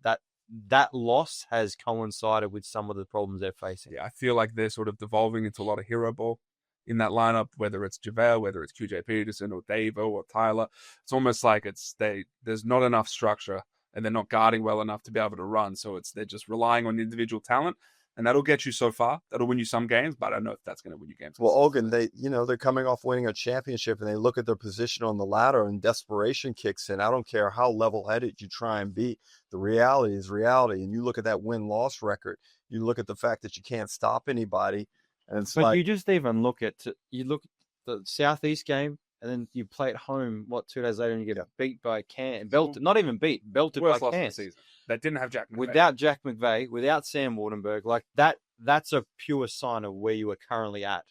that loss has coincided with some of the problems they're facing. Yeah, I feel like they're sort of devolving into a lot of hero ball in that lineup, whether it's JaVale, whether it's QJ Peterson or Davo or Tyler. It's almost like there's not enough structure and they're not guarding well enough to be able to run. So they're just relying on individual talent. And that'll get you so far. That'll win you some games, but I don't know if that's going to win you games. Well, Olgun, they're coming off winning a championship, and they look at their position on the ladder, and desperation kicks in. I don't care how level-headed you try and be. The reality is reality. And you look at that win-loss record. You look at the fact that you can't stop anybody, and it's but you just even look at the Southeast game, and then you play at home. 2 days later, and you get beat by Cairns, belted. Not even beat, belted by Cairns. That didn't have Jack McVay. Without Jack McVay, without Sam Wardenberg, like that's a pure sign of where you are currently at.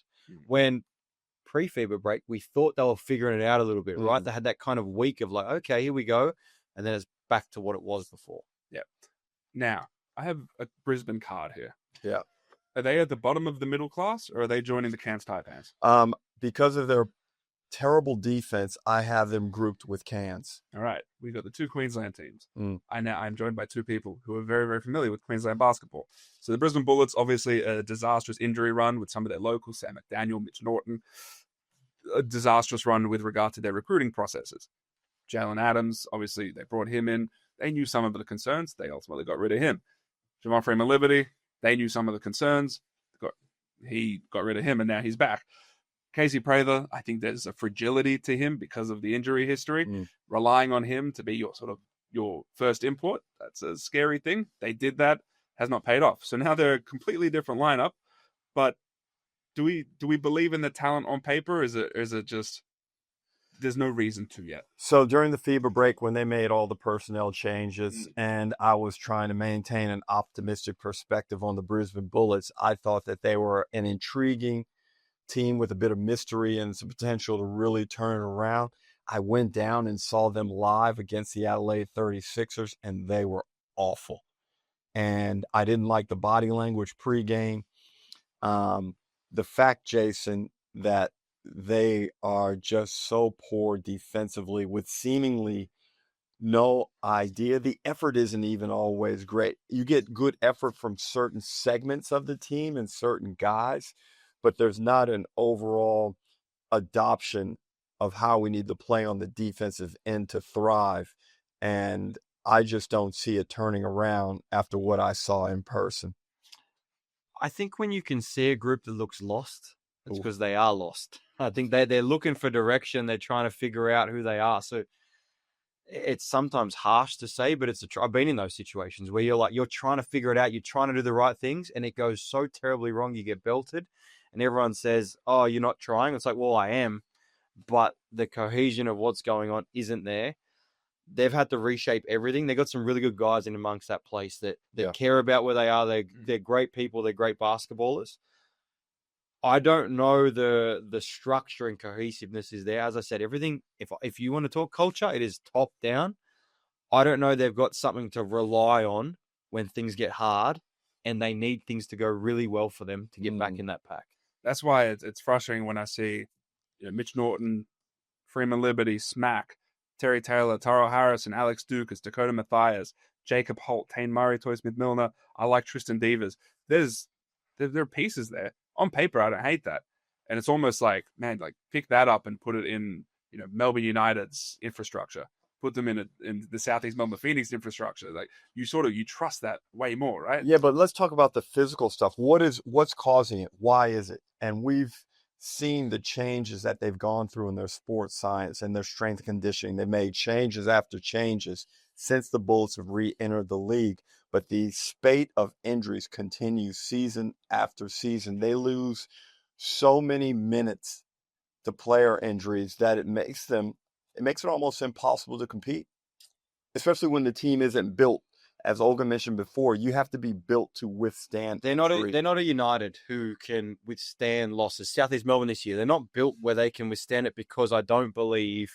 When pre-FIBA break, we thought they were figuring it out a little bit, right? They had that kind of week of like, okay, here we go. And then it's back to what it was before. Yeah. Now, I have a Brisbane card here. Yeah. Are they at the bottom of the middle class, or are they joining the Cairns Taipans? Because of their terrible defense, I have them grouped with Cairns. All right. We got the two Queensland teams. I'm joined by two people who are very, very familiar with Queensland basketball. So the Brisbane Bullets, obviously a disastrous injury run with some of their locals, Sam McDaniel, Mitch Norton. A disastrous run with regard to their recruiting processes. Jalen Adams, obviously they brought him in. They knew some of the concerns. They ultimately got rid of him. Javon Freeman-Liberty, they knew some of the concerns. He got rid of him, and now he's back. Casey Prather, I think there's a fragility to him because of the injury history. Relying on him to be your first import, that's a scary thing. They did that, has not paid off. So now they're a completely different lineup. But do we believe in the talent on paper? Or is it just there's no reason to yet? So during the FIBA break, when they made all the personnel changes, and I was trying to maintain an optimistic perspective on the Brisbane Bullets, I thought that they were an intriguing team with a bit of mystery and some potential to really turn it around. I went down and saw them live against the Adelaide 36ers, and they were awful. And I didn't like the body language pregame. The fact, Jason, that they are just so poor defensively with seemingly no idea. The effort isn't even always great. You get good effort from certain segments of the team and certain guys, but there's not an overall adoption of how we need to play on the defensive end to thrive. And I just don't see it turning around after what I saw in person. I think when you can see a group that looks lost, it's because they are lost. I think they're looking for direction. They're trying to figure out who they are. So it's sometimes harsh to say, but I've been in those situations where you're trying to figure it out. You're trying to do the right things, and it goes so terribly wrong. You get belted, and everyone says, "Oh, you're not trying." It's like, well, I am, but the cohesion of what's going on isn't there. They've had to reshape everything. They got some really good guys in amongst that place that care about where they are. They're great people. They're great basketballers. I don't know the structure and cohesiveness is there. As I said, everything, if you want to talk culture, it is top down. I don't know they've got something to rely on when things get hard, and they need things to go really well for them to get back in that pack. That's why it's frustrating when I see Mitch Norton, Freeman-Liberty, Smack Terry Taylor, Taro Harrison, Alex Dukas, Dakota Mathias, Jacob Holt, Tane Murray, Toy Smith-Milner. I like Tristan Devers. There are pieces there. On paper, I don't hate that. And it's almost like, man, like pick that up and put it in, Melbourne United's infrastructure. Put them in the Southeast Melbourne Phoenix infrastructure. Like you trust that way more, right? Yeah, but let's talk about the physical stuff. What's causing it? Why is it? And we've seen the changes that they've gone through in their sports science and their strength and conditioning. They've made changes after changes since the Bullets have re-entered the league. But the spate of injuries continues season after season. They lose so many minutes to player injuries that it makes it almost impossible to compete, especially when the team isn't built. As Olgun mentioned before, you have to be built to withstand. They're not a United who can withstand losses. Southeast Melbourne this year, they're not built where they can withstand it because I don't believe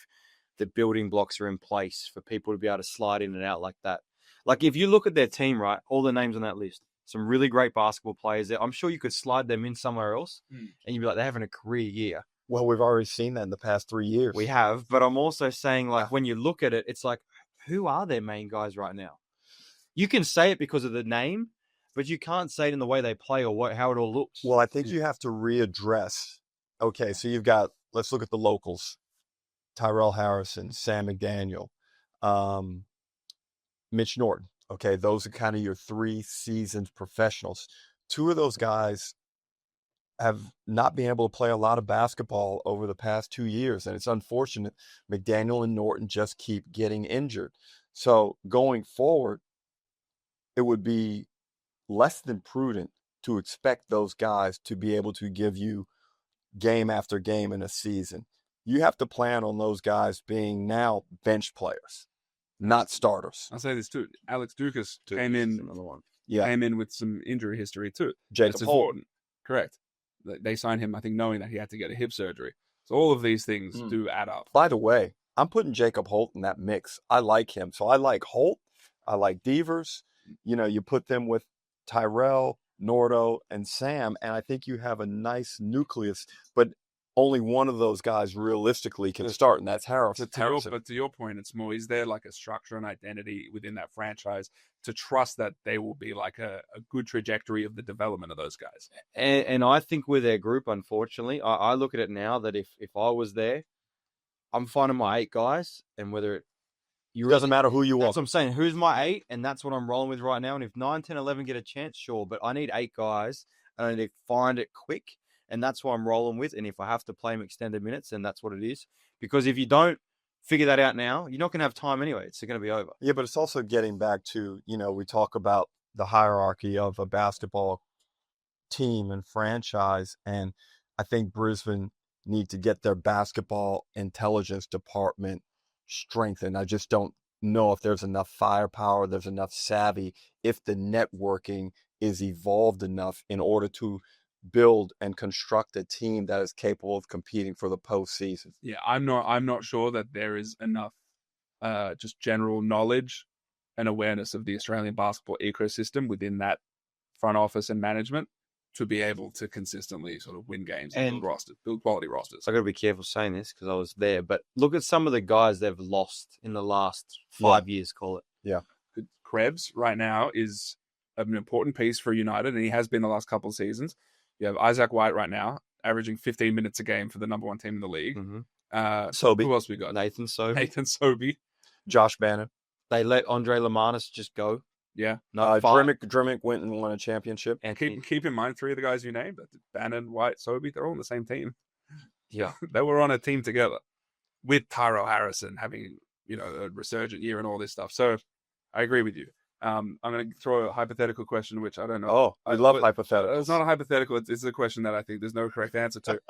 the building blocks are in place for people to be able to slide in and out like that. Like if you look at their team, right, all the names on that list, some really great basketball players there. I'm sure you could slide them in somewhere else and you'd be like, they're having a career year. Well, we've already seen that in the past 3 years. We have, but I'm also saying, like, when you look at it, it's like, who are their main guys right now? You can say it because of the name, but you can't say it in the way they play or how it all looks. Well, I think you have to readdress. Okay, so let's look at the locals. Tyrell Harrison, Sam McDaniel, Mitch Norton. Okay, those are kind of your 3 seasoned professionals. 2 of those guys have not been able to play a lot of basketball over the past 2 years, and it's unfortunate. McDaniel and Norton just keep getting injured. So going forward, it would be less than prudent to expect those guys to be able to give you game after game in a season. You have to plan on those guys being now bench players, not starters. I'll say this too. Alex Dukas came in, another one. Yeah. Came in with some injury history too. Jacob Holt. Correct. They signed him, I think, knowing that he had to get a hip surgery. So all of these things do add up. By the way, I'm putting Jacob Holt in that mix. I like him. So I like Holt. I like Devers. You put them with Tyrell, Nordo, and Sam, and I think you have a nice nucleus. But only one of those guys realistically can start, and that's Harrison. But to your point, it's more, is there like a structure and identity within that franchise to trust that they will be like a good trajectory of the development of those guys? And I think with their group, unfortunately, I look at it now that if I was there, I'm finding my 8 guys, and whether it doesn't matter who you want. That's what I'm saying. Who's my 8? And that's what I'm rolling with right now. And if 9, 10, 11 get a chance, sure. But I need 8 guys, and I need to find it quick. And that's what I'm rolling with. And if I have to play them extended minutes, then that's what it is. Because if you don't figure that out now, you're not going to have time anyway. It's going to be over. Yeah, but it's also getting back to, we talk about the hierarchy of a basketball team and franchise. And I think Brisbane need to get their basketball intelligence department strengthened. I just don't know if there's enough firepower, there's enough savvy, if the networking is evolved enough in order to build and construct a team that is capable of competing for the postseason. Yeah, I'm not sure that there is enough just general knowledge and awareness of the Australian basketball ecosystem within that front office and management to be able to consistently sort of win games and build quality rosters. I got to be careful saying this because I was there, but look at some of the guys they've lost in the last 5 years, call it. Yeah. Krebs right now is an important piece for United, and he has been the last couple of seasons. You have Isaac White right now, averaging 15 minutes a game for the number 1 team in the league. Mm-hmm. Sobey. Who else we got? Nathan Sobey. Josh Bannon. They let Andre Lamanis just go. Yeah. No, Drimmick went and won a championship. And keep in mind, 3 of the guys you named, Bannon, White, Sobey, they're all on the same team. Yeah. They were on a team together with Tyrell Harrison having, a resurgent year and all this stuff. So I agree with you. I'm going to throw a hypothetical question, which I don't know. Oh, I love hypotheticals. It's not a hypothetical. It's a question that I think there's no correct answer to.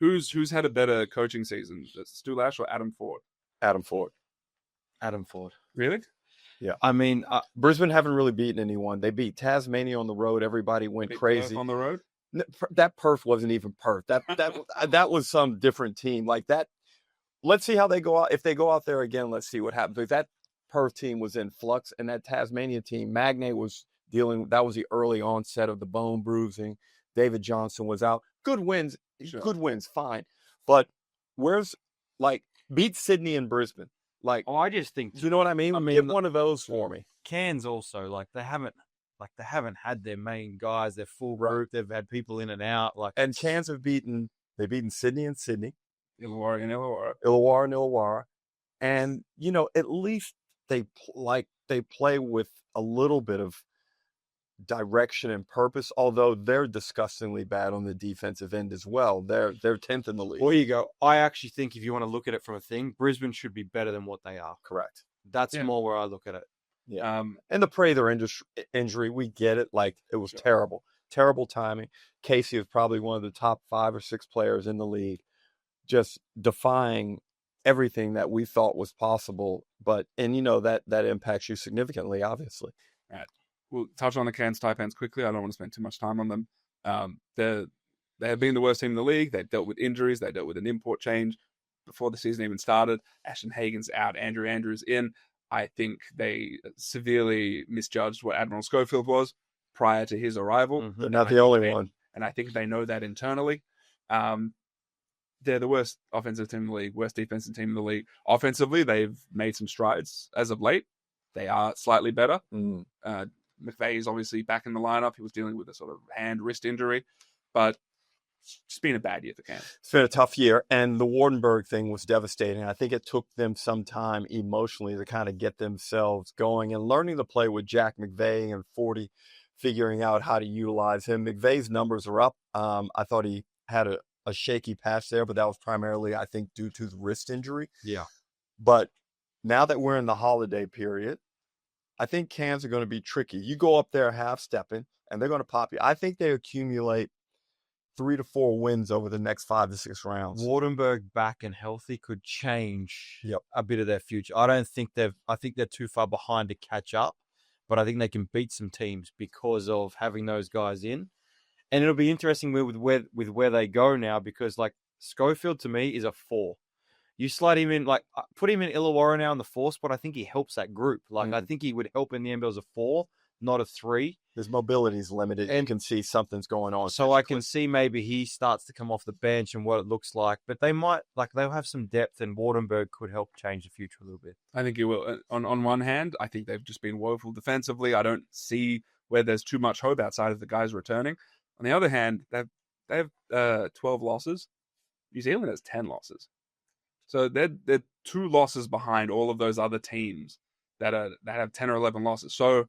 Who's had a better coaching season, Stu Lash or Adam Ford? Adam Ford. Really? Yeah. I mean, Brisbane haven't really beaten anyone. They beat Tasmania on the road. Everybody went crazy. Perth on the road? That Perth wasn't even Perth. That was some different team. Like that. Let's see how they go out. If they go out there again, let's see what happens. Because that Perth team was in flux, and that Tasmania team, Magnay was that was the early onset of the bone bruising. David Johnson was out. Good wins, fine. But where's, like, beat Sydney and Brisbane. Like, I just think, do you know what I mean? Get one of those for me. Cairns also, they haven't had their main guys, their full group. They've had people in and out. And Cairns they've beaten Sydney and Sydney, Illawarra and Illawarra, and at least they play with a little bit of direction and purpose. Although they're disgustingly bad on the defensive end as well. They're 10th in the league. Well, you go. I actually think if you want to look at it from a thing, Brisbane should be better than what they are. Correct. That's more where I look at it. Yeah. And the Prather injury, we get it. Like, it was terrible timing. Casey was probably one of the top 5 or 6 players in the league, just defying everything that we thought was possible. But that impacts you significantly, obviously. Right. We'll touch on the Cairns Taipans quickly. I don't want to spend too much time on them. They have been the worst team in the league. They dealt with injuries. They dealt with an import change before the season even started. Ashton Hagen's out. Andrew Andrews in. I think they severely misjudged what Admiral Schofield was prior to his arrival. Mm-hmm. They're not the only one. And I think they know that internally. They're the worst offensive team in the league, worst defensive team in the league. Offensively, they've made some strides as of late. They are slightly better. Mm. McVeigh is obviously back in the lineup. He was dealing with a sort of hand-wrist injury. But it's been a bad year for Cairns. It's been a tough year, and the Wardenberg thing was devastating. I think it took them some time emotionally to kind of get themselves going and learning to play with Jack McVeigh and 40, figuring out how to utilize him. McVeigh's numbers are up. I thought he had a shaky patch there, but that was primarily, I think, due to the wrist injury. Yeah. But now that we're in the holiday period, I think Cairns are going to be tricky. You go up there half-stepping, and they're going to pop you. I think they accumulate 3 to 4 wins over the next 5 to 6 rounds. Wardenberg back and healthy could change a bit of their future. I think they're too far behind to catch up, but I think they can beat some teams because of having those guys in. And it'll be interesting with where they go now, because Schofield to me is a 4. You slide him in, put him in Illawarra now in the 4 spot. I think he helps that group. I think he would help in the NBL as a 4, not a 3. His mobility is limited. And you can see something's going on. So I can see maybe he starts to come off the bench and what it looks like. But they might, they'll have some depth, and Wardenberg could help change the future a little bit. I think he will. On one hand, I think they've just been woeful defensively. I don't see where there's too much hope outside of the guys returning. On the other hand, they have 12 losses. New Zealand has 10 losses. So they're 2 losses behind all of those other teams that have 10 or 11 losses. So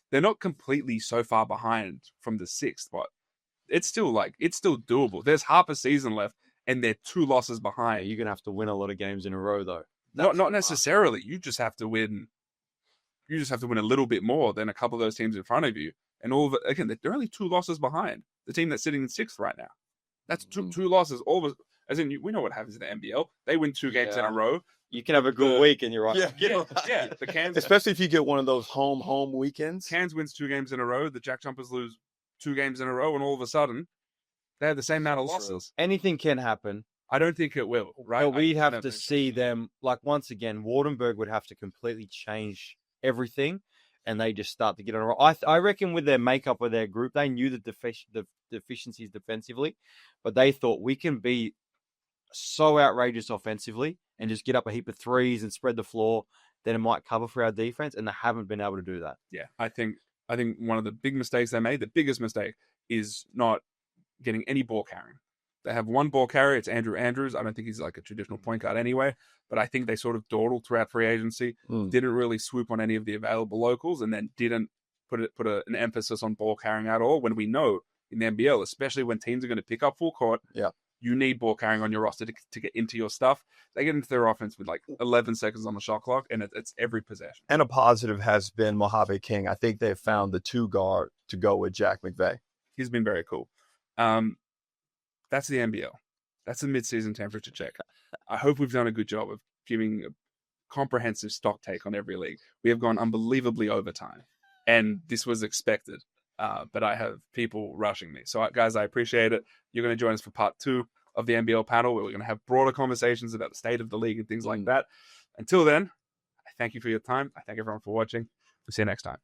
they're not completely so far behind from the 6th, but it's still doable. There's half a season left, and they're 2 losses behind. You're gonna have to win a lot of games in a row, though. Not necessarily. You just have to win. You just have to win a little bit more than a couple of those teams in front of you. And all of it, again, they're only 2 losses behind the team that's sitting in 6th right now. That's two losses. As in, we know what happens in the NBL. They win 2 games in a row. You can have a good week and you're right. Yeah. The Cairns, especially if you get one of those home weekends. Cairns wins 2 games in a row. The JackJumpers lose 2 games in a row, and all of a sudden, they have the same amount of losses. Anything can happen. I don't think it will, right? But we'd have to see them, once again, Wardenberg would have to completely change everything, and they just start to get on a roll. I reckon with their makeup of their group, they knew the deficiencies defensively, but they thought we can be so outrageous offensively and just get up a heap of threes and spread the floor, then it might cover for our defense, and they haven't been able to do that. Yeah, I think one of the big mistakes they made, the biggest mistake, is not getting any ball carrying. They have one ball carrier. It's Andrew Andrews. I don't think he's a traditional point guard anyway, but I think they sort of dawdled throughout free agency, didn't really swoop on any of the available locals, and then didn't put an emphasis on ball carrying at all, when we know in the NBL, especially when teams are going to pick up full court, you need ball carrying on your roster to get into your stuff. They get into their offense with 11 seconds on the shot clock, and it's every possession. And a positive has been Mojave King. I think they've found the 2 guard to go with Jack McVeigh. He's been very cool. That's the NBL. That's the mid-season temperature check. I hope we've done a good job of giving a comprehensive stock take on every league. We have gone unbelievably overtime, and this was expected. But I have people rushing me. So, guys, I appreciate it. You're going to join us for part 2 of the NBL panel, where we're going to have broader conversations about the state of the league and things like that. Until then, I thank you for your time. I thank everyone for watching. We'll see you next time.